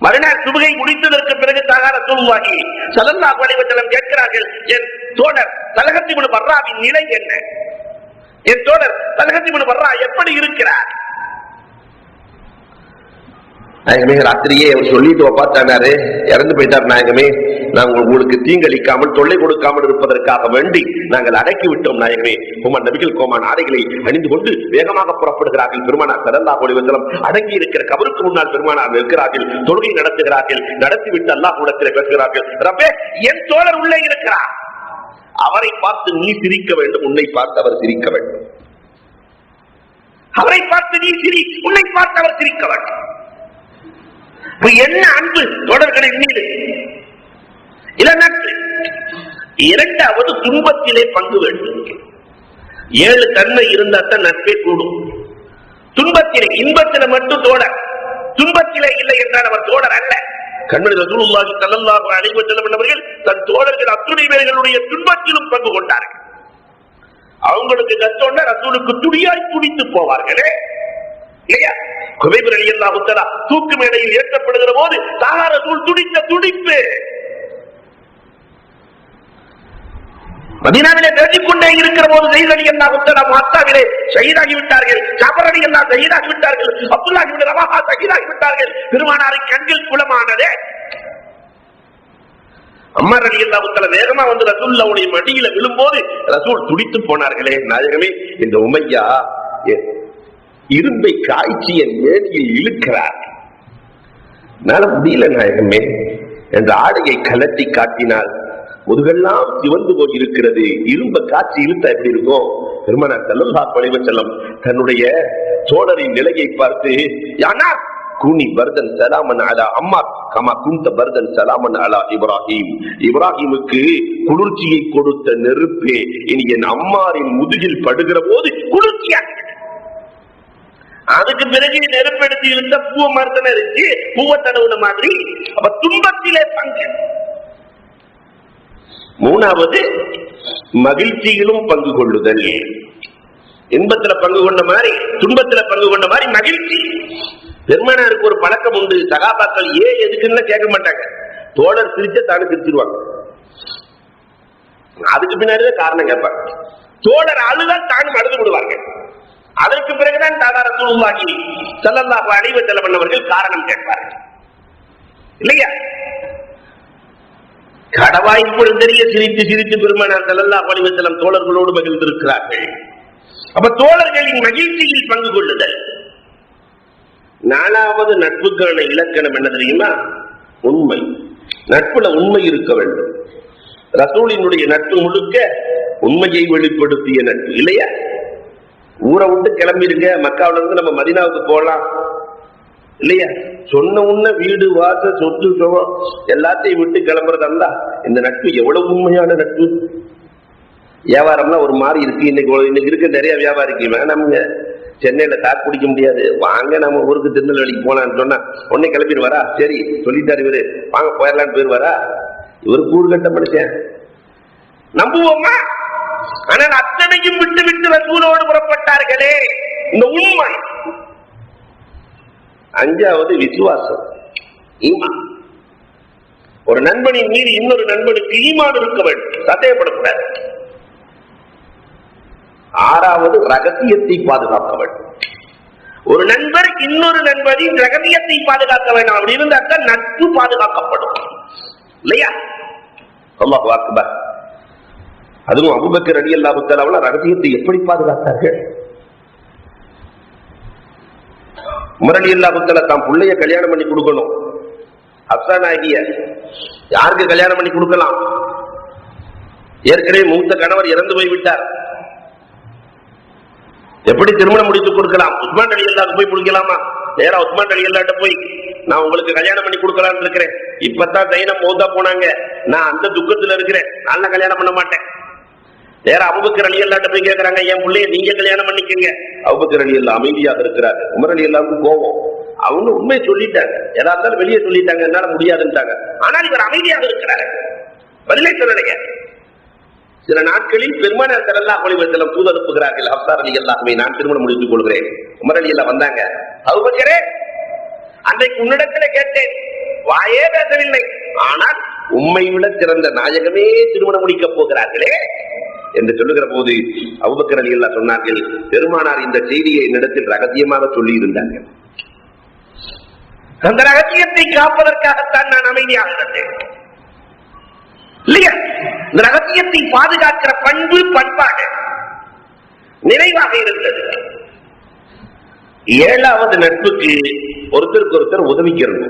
மறுநாள் சுபகை முடித்ததற்கு பிறகு ரசூலுல்லாஹி ஸல்லல்லாஹு அலைஹி வஸல்லம் கேட்கிறார்கள், என் தோழர் தல்கத் இப்னு பர்ராவின் நிலை என்ன? என் தோழர் தல்கத் இப்னு பர்ரா எப்படி இருக்கிறார்? நாயகமே, ராத்திரியே அவர் சொல்லிட்டு வஃபாத்தானாரு, இறந்து போயிட்டார் நாயகமே. நாங்கள் உங்களுக்கு தீங்களிக்காமல் தொல்லை கொடுக்காமல் இருப்பதற்காக வேண்டி நாங்கள் அடக்கி விட்டோம் நாயகமே. உமர் நபிகள் கோமான் ஆடைகளை அணிந்து கொண்டு வேகமாக புறப்படுகிறார்கள். பெருமானார் ஸல்லல்லாஹு அலைஹி வஸல்லம் அடங்கி இருக்கிற கபருக்கு முன்னால் பெருமானார் நிற்கிறார்கள். தொழுகை நடத்துகிறார்கள். நடத்திவிட்டு அல்லாஹ் இடத்திலே பேசுகிறார்கள், ரப்பே, என் தோழர் உள்ளே இருக்கிறார், அவரை பார்த்து நீ சிரிக்க வேண்டும், உன்னை பார்த்து அவர் சிரிக்க வேண்டும். அவரை பார்த்து நீ சிரி, உன்னை பார்த்து அவர் சிரிக்க வேண்டும். என்ன அன்பு தோழர்களின் மீது! இரண்டாவது, துன்பத்திலே பங்கு வேண்டும். 7 தன்மை இருந்தால்தான் நட்பே கூடும். துன்பத்திலே, இன்பத்திலே மட்டும் தோழர், துன்பத்திலே இல்லை என்றால் அவர் தோழர் அல்ல. கண்மணி ரசூலுல்லாஹி ஸல்லல்லாஹு அலைஹி வஸல்லம் அவர்கள் தன் தோழர்கள் அத்துணை பேர்களுடைய துன்பத்திலும் பங்கு கொண்டார்கள். அவங்களுக்கு கஷ்டம்னா ரசூலுக்கு துடியாய் துடித்து போவார்களே இல்லையா? குபைப் ரலியல்லாஹு தஆலா தூக்கு மேடையில் ஏற்றப்படுகிற போது ரசூல் துடித்த துடிப்பு. மதீனாவிலே பேசிக்கொண்டே இருக்கிற போது ஸைத் ரலியல்லாஹு தஆலா மக்காவிலே ஷஹீதாகி விட்டார்கள். ஜாஃபர் ரலியல்லாஹு ஷஹீதாகி விட்டார்கள். அப்துல்லாஹ் இப்னு ரவாஹா ஷஹீதாகி விட்டார்கள். பெருமானாரின் கண்கள் குளமானதே. அம்மார் ரலியல்லாஹு தஆலா வேகமா வந்து ரசூலுல்லாஹ்வுடைய மடியில விழும்போது ரசூல் துடித்து போனார்களே. நாயகமே, இந்த உமையா இரும்பை காய்ச்சி என் மேனியில் இழுக்கிறார், என்னால முடியல நாயகமே என்ற ஆடையை கலட்டி காட்டினால் முதுகெல்லாம் சிவந்து போயிருக்கிறது. இரும்ப காட்சி இழுத்தா எப்படி இருக்கும்? பெருமானார் ஸல்லல்லாஹு அலைஹி வஸல்லம் தன்னுடைய தோழரின் நிலையை பார்த்து, யானா கூனி பர்தன் சலாமன் அலா அம்மார் கமா குந்த பர்தன் சலாமன் அலா இப்ராஹிம். இப்ராஹிமுக்கு குளிர்ச்சியை கொடுத்த நெருப்பே, இனி என் அம்மாரின் முதுகில் படுகிற போது குளிர்ச்சியா. அதுக்கு பிறகு நெருப்பெடுத்து இருந்த பூவை மருத்துவ இருந்துச்சு, பூவை தடவுன மாதிரி. அப்ப துன்பத்திலே பங்கு. மூணாவது, மகிழ்ச்சியிலும் பங்கு கொள்ளுதல். இன்பத்துல பங்கு கொண்ட மாதிரி, துன்பத்துல பங்கு கொண்ட மாதிரி மகிழ்ச்சி. பெருமானாருக்கு ஒரு பழக்கம் உண்டு. சகாபாக்கள் எதுக்குன்னு கேட்க மாட்டாங்க, தோழர் சிரிச்ச தானே சிரிச்சிருவாங்க. அதுக்கு பின்னாடிதான் காரணம் கேட்பாங்க. தோழர் அழுதான் தானும் அழுது விடுவாங்க. அதற்கு பிறகுதான் ரசூலுல்லாஹி ஸல்லல்லாஹு அலைஹி வஸல்லம் அவர்கள் காரணம் கேட்பார்கள் இல்லையா? கடவாய்ப்பு தெரிய சிரித்து சிரித்து பெருமானார் ஸல்லல்லாஹு அலைஹி வஸல்லம் தோழர்களோடு மகிழ்ந்திருக்கிறார்கள். அப்ப தோழர்களின் மகிழ்ச்சியில் பங்கு கொள்ளுதல். 4வது நட்புக்கான இலக்கணம் என்ன தெரியுமா? உண்மை. நட்புல உண்மை இருக்க வேண்டும். ரசூலினுடைய நட்பு முழுக்க உண்மையை வெளிப்படுத்திய நட்பு இல்லையா? ஊரை விட்டு கிளம்பிடுங்க, மக்காவில இருந்து நம்ம மதீனாவுக்கு போகலாம் இல்லையா? சொன்ன உன்ன வீடு வாச சொத்து சுகம் எல்லாத்தையும் விட்டு கிளம்புறதா இந்த நட்பு எவ்வளவு உண்மையான நட்பு. வியாபாரம்லாம் ஒரு மாதிரி இருக்கு. இன்னைக்கு இருக்க நிறைய வியாபாரிக்கு வேணாமுங்க, சென்னையில கார் பிடிக்க முடியாது, வாங்க நம்ம ஊருக்கு திருநெல்வேலிக்கு போலான்னு சொன்னா உடனே கிளம்பிடுவாரா? சரி சொல்லிட்டாரு இவரு, வாங்க போயிடலான்னு போயிருவாரா? இவரு கூடு கட்ட மனுஷன், நம்புவோமா? ஆனால் அத்தனையும் விட்டு விட்டு ரசூலோடு புறப்பட்டார்களே, இந்த உண்மை. 5வது விசுவாசம், ஈமான். ஒரு நண்பனின் மீது இன்னொரு நண்பனுக்கு ஈமான் இருக்க வேண்டும், சந்தேகப்படக்கூடாது. 6வது ரகசியத்தை பாதுகாக்க வேண்டும். ஒரு நண்பர் இன்னொரு நண்பரின் ரகசியத்தை பாதுகாக்க வேண்டும். அப்படி இருந்தால் நட்பு பாதுகாக்கப்படும் இல்லையா? அல்லாஹு அக்பர். அதுவும் அபூபக்கர் ரலியல்லாஹு தஆலா ரகசியத்தை எப்படி பாதுகாத்தார்கள்? உமர் ரலியல்லாஹு தஆலா தான் பிள்ளைய கல்யாணம் பண்ணி கொடுக்கணும். ஹப்ஸா நாயகிய யாருக்கு கல்யாணம் பண்ணி கொடுக்கலாம்? ஏற்கனவே மூத்த கணவர் இறந்து போய் விட்டார். எப்படி திருமணம் முடித்து கொடுக்கலாம்? உஸ்மான் ரலியல்லாஹு போய் முடிக்கலாமா? நேரா உஸ்மான் ரலியல்லாஹு போய் நான் உங்களுக்கு கல்யாணம் பண்ணி கொடுக்கலான்னு இருக்கிறேன். இப்பதான் தைனம் மௌத்தா போனாங்க, நான் அந்த துக்கத்துல இருக்கிறேன், நான் கல்யாணம் பண்ண மாட்டேன். நேரா அபூபக்கர் ரலியல்லாஹு போய் கேட்கறாங்க, என் பிள்ளைய நீங்க கல்யாணம் பண்ணிக்கங்க. அபூபக்கர் ரலியல்லாஹு அமைதியாக இருக்கிறாரு. உமர் ரலியல்லாஹுக்கு கோபம். அவங்க உண்மையை சொல்லிட்டாங்க, எதா இருந்தாலும் வெளியே சொல்லிட்டாங்க, என்னால முடியாதுன்ட்டாங்க. ஆனால் இவர் அமைதியாக இருக்கிறாரு, பதிலே சொல்லலைங்க. சில நாட்களில் பெருமானார் ஸல்லல்லாஹு அலைஹி வஸல்லம் தூது அனுப்புகிறார்கள். ஹப்ஸா ரலியல்லாஹு நான் திருமணம் முடித்துக் கொள்கிறேன். உமர் ரலியல்லாஹு வந்தாங்க. அபூபக்கரே, அன்றைக்கு உன்னிடத்துல கேட்டேன், வாயே பேசவில்லை, ஆனால் உம்மை விட சிறந்த நாயகமே திருமணம் முடிக்க போகிறார்களே என்று சொல்லுகிற போது அபூபக்கர் ரலியல்லாஹு சொன்னார்கள், பெருமானார் இந்த செய்தியை என்னிடத்தில் ரகசியமாக சொல்லி இருந்தார்கள். அந்த ரகசியத்தை காப்பதற்காகத்தான் நான் அமைதியாக இருந்தேன். இல்லையா? இந்த ரகசியத்தை பாதுகாக்கிற பண்பு, பண்பாடு நிறைவாக இருந்தது. 7வது நட்புக்கு ஒருத்தருக்கு ஒருத்தர் உதவிக்கிறது.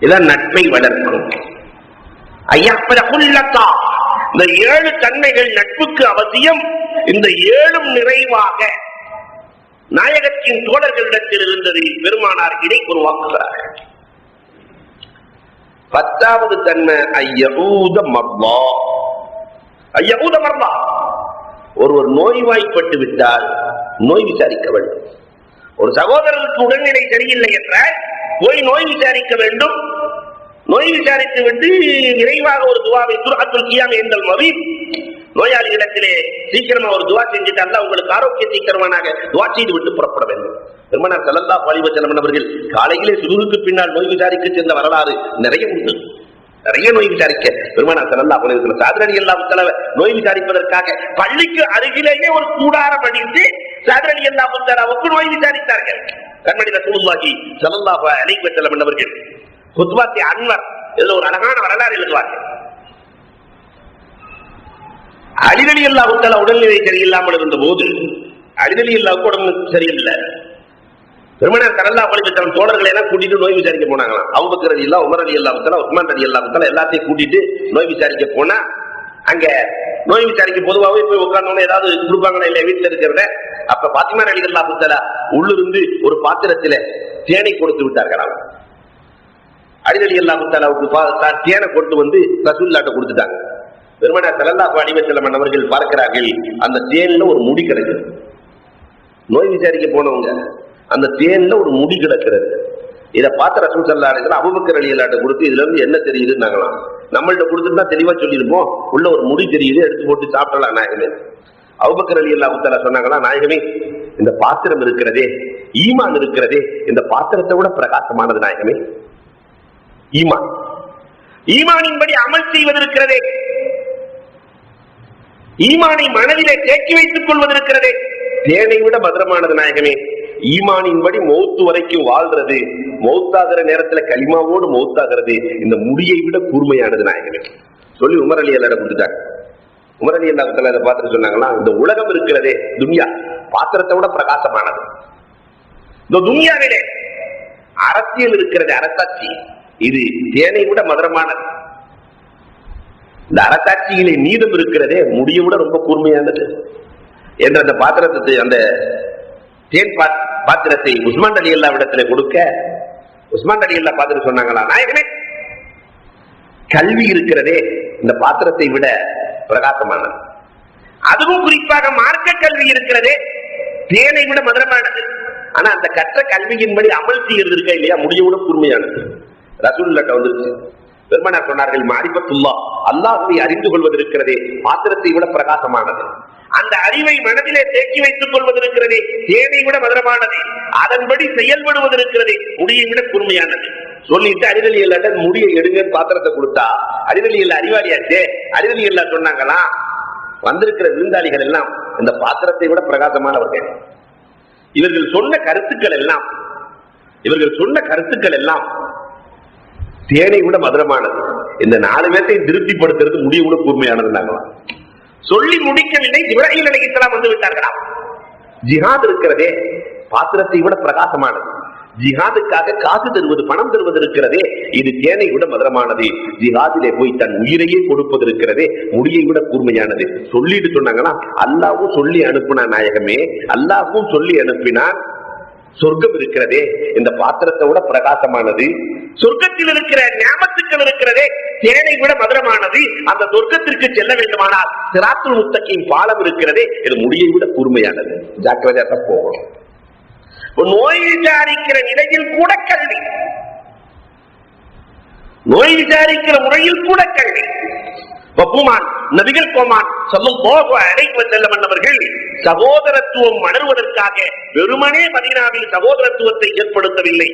இதான் நட்பை வளர்க்கும். இந்த 7 தன்மைகள் நட்புக்கு அவசியம். இந்த 7ம் நிறைவாக நாயகத்தின் தோழர்களிடத்தில் இருந்தது. பெருமானார் இதை உருவாக்குகிறார்கள். 10வது தன்மை ஐயஊத மர்லா. ஐயஊத மர்லா, ஒருவர் நோய்வாய்ப்பட்டு விட்டால் நோய் விசாரிக்க வேண்டும். ஒரு சகோதரருக்கு உடல்நிலை சரியில்லை என்றால் போய் நோய் விசாரிக்க வேண்டும். நோய் விசாரித்து விட்டு விரைவாக ஒரு துவாவை துர்அத்துல் கியாம் என்ற மவி நோயாளிகளிடத்திலே சீக்கிரமா ஒரு துவா செஞ்சுட்டு அல்லாஹ் உங்களுக்கு ஆரோக்கியத்தை தருவானாக துவா செய்து விட்டு புறப்பட வேண்டும். பெருமானார் ஸல்லல்லாஹு அலைஹி வஸல்லம் அவர்கள் காலையிலே சுபுஹுக்கு பின்னால் நோய் விசாரிக்க சென்ற வரலாறு நிறைய உண்டு. நிறைய நோய் விசாரிக்க பெருமானார் ஸல்லல்லாஹு அலைஹி வஸல்லம் சாத் ரலியல்லாஹு தஆலா நோய் விசாரிப்பதற்காக பள்ளிக்கு அருகிலேயே ஒரு கூடாரம் அடித்து சாத் ரலியல்லாஹு தஆலாவுக்கு நோய் விசாரித்தார்கள். கண்மணி ரசூலுல்லாஹி ஸல்லல்லாஹு அலைஹி வஸல்லம் அவர்கள் குத்பாத்தி அன்வர் இதுல ஒரு அழகான வரலாறு எழுதுவார்கள். அலி ரலியல்லாஹு தஆலா உடல்நிலை சரியில்லாமல் இருந்த போது, அலி ரலியல்லாஹுக்கு உடம்பு சரியில்லை, பெருமானார் ஸல்லல்லாஹு அலைஹி வஸல்லம் தோழர்களை எல்லாம் கூட்டிட்டு நோய் விசாரிக்க போனாங்களாம். அபூபக்கர் ரலியல்லாஹு, உமர் ரலியல்லாஹு தஆலா, உஸ்மான் ரலியல்லாஹு தஆலா எல்லாத்தையும் கூட்டிட்டு நோய் விசாரிக்க போனா, அங்க நோய் விசாரிக்க பொதுவாகவே போய் உட்கார்ந்தோன்னு ஏதாவது கொடுப்பாங்களா இல்லையா வீட்டுல இருக்கிறத. அப்ப பாத்திமா ரலியல்லாஹு தஆலா உள்ளிருந்து ஒரு பாத்திரத்துல தேனை கொடுத்து விட்டார்களாம். அலி ரலியல்லாஹு தஆலாவுக்கு தேனை கொண்டு வந்து ரசூலுல்லாஹ்ட்ட கொடுத்துட்டாங்க. பெருமானார் ஸல்லல்லாஹு அலைஹி வஸல்லம் அவர்கள் பார்க்கிறார்கள், அந்த தேன்ல ஒரு முடி கிடக்குது. நோய் விசாரிக்க போனவங்க அந்த தேன்ல ஒரு முடி கிடக்கிறது. இதை பார்த்த ரசூல் ஸல்லல்லாஹு அலைஹி வஸல்லம் அபூபக்கர் ரலியல்லாஹு கொடுத்து இதுல இருந்து என்ன தெரியுதுன்னாங்களாம். நம்மள்ட்ட கொடுத்துட்டா தெளிவா சொல்லிருப்போம், உள்ள ஒரு முடி தெரியுது, எடுத்து போட்டு சாப்பிடலாம் நாயகமே. அபூபக்கர் ரலியல்லாஹு தஆலா சொன்னாங்களா, நாயகமே இந்த பாத்திரம் இருக்கிறதே, ஈமான் இருக்கிறதே, இந்த பாத்திரத்தை விட பிரகாசமானது நாயகமே. ஈமான், ஈமானின்படி அமல் செய்வது இருக்கிறதே, ஈமானை மனதிலே தேக்கி வைத்துக் கொள்வது இருக்கிறதே, தேனை விட பத்திரமானது நாயகமே. ஈமானின்படி மௌத்து வரைக்கும் வாழ்றது, மௌத்தாகிற நேரத்துல கலிமாவோடு மௌத்தாகிறது இந்த முடியை விட கூர்மையானது நாயகமே சொல்லி உமர் ரலியல்லாஹு கொடுத்துட்டாங்க. உமர் ரலியல்லாஹு தஆலா அதை பார்த்துட்டு சொன்னாங்களா, இந்த உலகம் இருக்கிறதே துன்யா, பாத்திரத்தை விட பிரகாசமானது. இந்த துன்யாவிலே அரசியல் இருக்கிறது, அரசாட்சி, இது தேனை விட மதுரமானது. இந்த அரசாட்சியிலே நீதம் இருக்கிறதே முடியை விட ரொம்ப கூர்மையானது என்ற அந்த பாத்திரத்தை, அந்த தேன் பாத்திரத்தை உஸ்மான் ரலியல்லாஹு இடத்துல கொடுக்க, உஸ்மான் ரலியல்லாஹு பார்த்துட்டு சொன்னாங்களா, நாயகனே கல்வி இருக்கிறதே இந்த பாத்திரத்தை விட பிரகாசமானது, அதுவும் குறிப்பாக மார்க்க கல்வி இருக்கிறதே தேனை விட மதுரமானது. ஆனா அந்த கற்ற கல்வியின்படி அமல் செய்யறது இருக்கா இல்லையா முடியை விட கூர்மையானது. ரசூலுல்லாஹ் வந்துருச்சு. பெருமானார் சொன்னார்கள், மாரிஃபத்துல்லாஹ், அல்லாஹ்வை அறிந்து கொள்வது இருக்கிறதே பாத்திரத்தை விட பிரகாசமானது. அந்த அறிவை மனதிலே தேக்கி வைத்துக் கொள்வது இருக்கிறதே தேனை விட மதுரமானது. அதன்படி செயல்படுவது இருக்கிறதே முடியை விட கூர்மையானது. சொல்லிட்டு அலி ரலியல்லாஹு முடியை எடுங்கன்னு பாத்திரத்தை கொடுத்தா அலி ரலியல்லாஹு அறிவாளியாச்சே. அலி ரலியல்லாஹு சொன்னாங்களா, வந்திருக்கிற விருந்தாளிகள் எல்லாம் இந்த பாத்திரத்தை விட பிரகாசமானவர்கள். இவர்கள் சொன்ன கருத்துக்கள் எல்லாம் தேனை விட மதுரமானது. இந்த 4 பேர்த்தை திருப்திப்படுத்துறது முடிய விட கூர்மையானது. சொல்லி முடிக்கவில்லை, ஜிப்ரீல் அலைஹிஸ்ஸலாம் வந்து விட்டார்களாம். ஜிஹாத் இருக்கிறதே பாத்திரத்தை விட பிரகாசமானது. ஜிஹாதுக்காக காசு தருவது, பணம் தருவது இருக்கிறதே இது தேனை விட மதுரமானது. ஜிஹாதிலே போய் தன் உயிரையே கொடுப்பது இருக்கிறதே முடியை விட கூர்மையானது. சொல்லிட்டு சொன்னாங்கன்னா, அல்லாஹ்வும் சொல்லி அனுப்பினான் நாயகமே, அல்லாஹ்வும் சொல்லி அனுப்பினான், சொர்க்கம் இருக்கிறதே இந்த பாத்திரத்தை விட பிரகாசமானது, சொர்க்கத்தில் இருக்கிற ஞாபகத்துக்கள் இருக்கிறதே தேனை விட மதுரமானது, அந்த சொர்க்கத்திற்கு செல்ல வேண்டுமானால் சிராத்துல் முத்தகீன் பாலம் இருக்கிறதே இது முடியை விட கூர்மையானது. ஜாக்கிரதையாக போகணும். நோய் விசாரிக்கிற நிலையில் கூட கல்வி, நோய் விசாரிக்கிற முறையில் கூட கல்வி. நபிகள் கோமான் ஸல்லல்லாஹு அலைஹி வஸல்லம் அவர்கள் சகோதரத்துவம் மலர்வதற்காக வெறுமனே மதீனாவில் சகோதரத்துவத்தை ஏற்படுத்தவில்லை.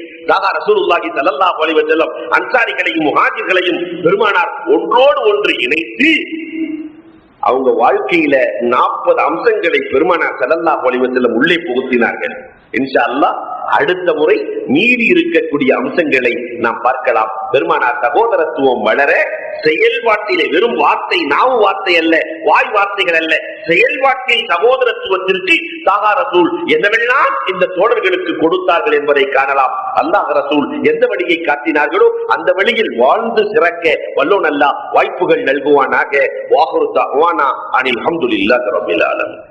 ரசூலுல்லாஹி ஸல்லல்லாஹு அலைஹி வஸல்லம் அன்சாரிகளையும் முஹாஜிர்களையும் பெருமானார் ஒன்றோடு ஒன்று இணைத்து அவங்க வாழ்க்கையில 40 அம்சங்களை பெருமானார் ஸல்லல்லாஹு அலைஹி வஸல்லம் உள்ளே புகுத்தினார்கள். இன்ஷா அல்லாஹ் அடுத்த முறை மீறி இருக்கக்கூடிய அம்சங்களை நாம் பார்க்கலாம். பெருமானார் சகோதரத்துவம் வளர செயல்பாட்டிலே, வெறும் வார்த்தை, நாவு வார்த்தை அல்ல, வாய் வார்த்தைகள் அல்ல, செயல்பாட்டில் சகோதரத்துவத்திற்கு தாகா ரசூல் என்னவெல்லாம் இந்த தோழர்களுக்கு கொடுத்தார்கள் என்பதை காணலாம். அல்லாஹ் ரசூல் எந்த வழியை காட்டினார்களோ அந்த வழியில் வாழ்ந்து சிறக்க வல்லோன் அல்லாஹ் வாய்ப்புகள் நல்குவானாக. வாஹிரு தஅவானா அனில் ஹம்துலில்லாஹி ரப்பில் ஆலமீன்.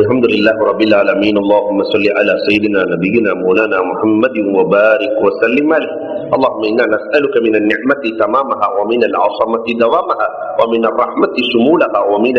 الحمد لله رب العالمين. اللهم صل على سيدنا نبينا مولانا محمد وبارك وسلم عليه. اللهم إنا نسألك من النعمة تمامها ومن العصمة دوامها ومن الرحمة شمولها ومن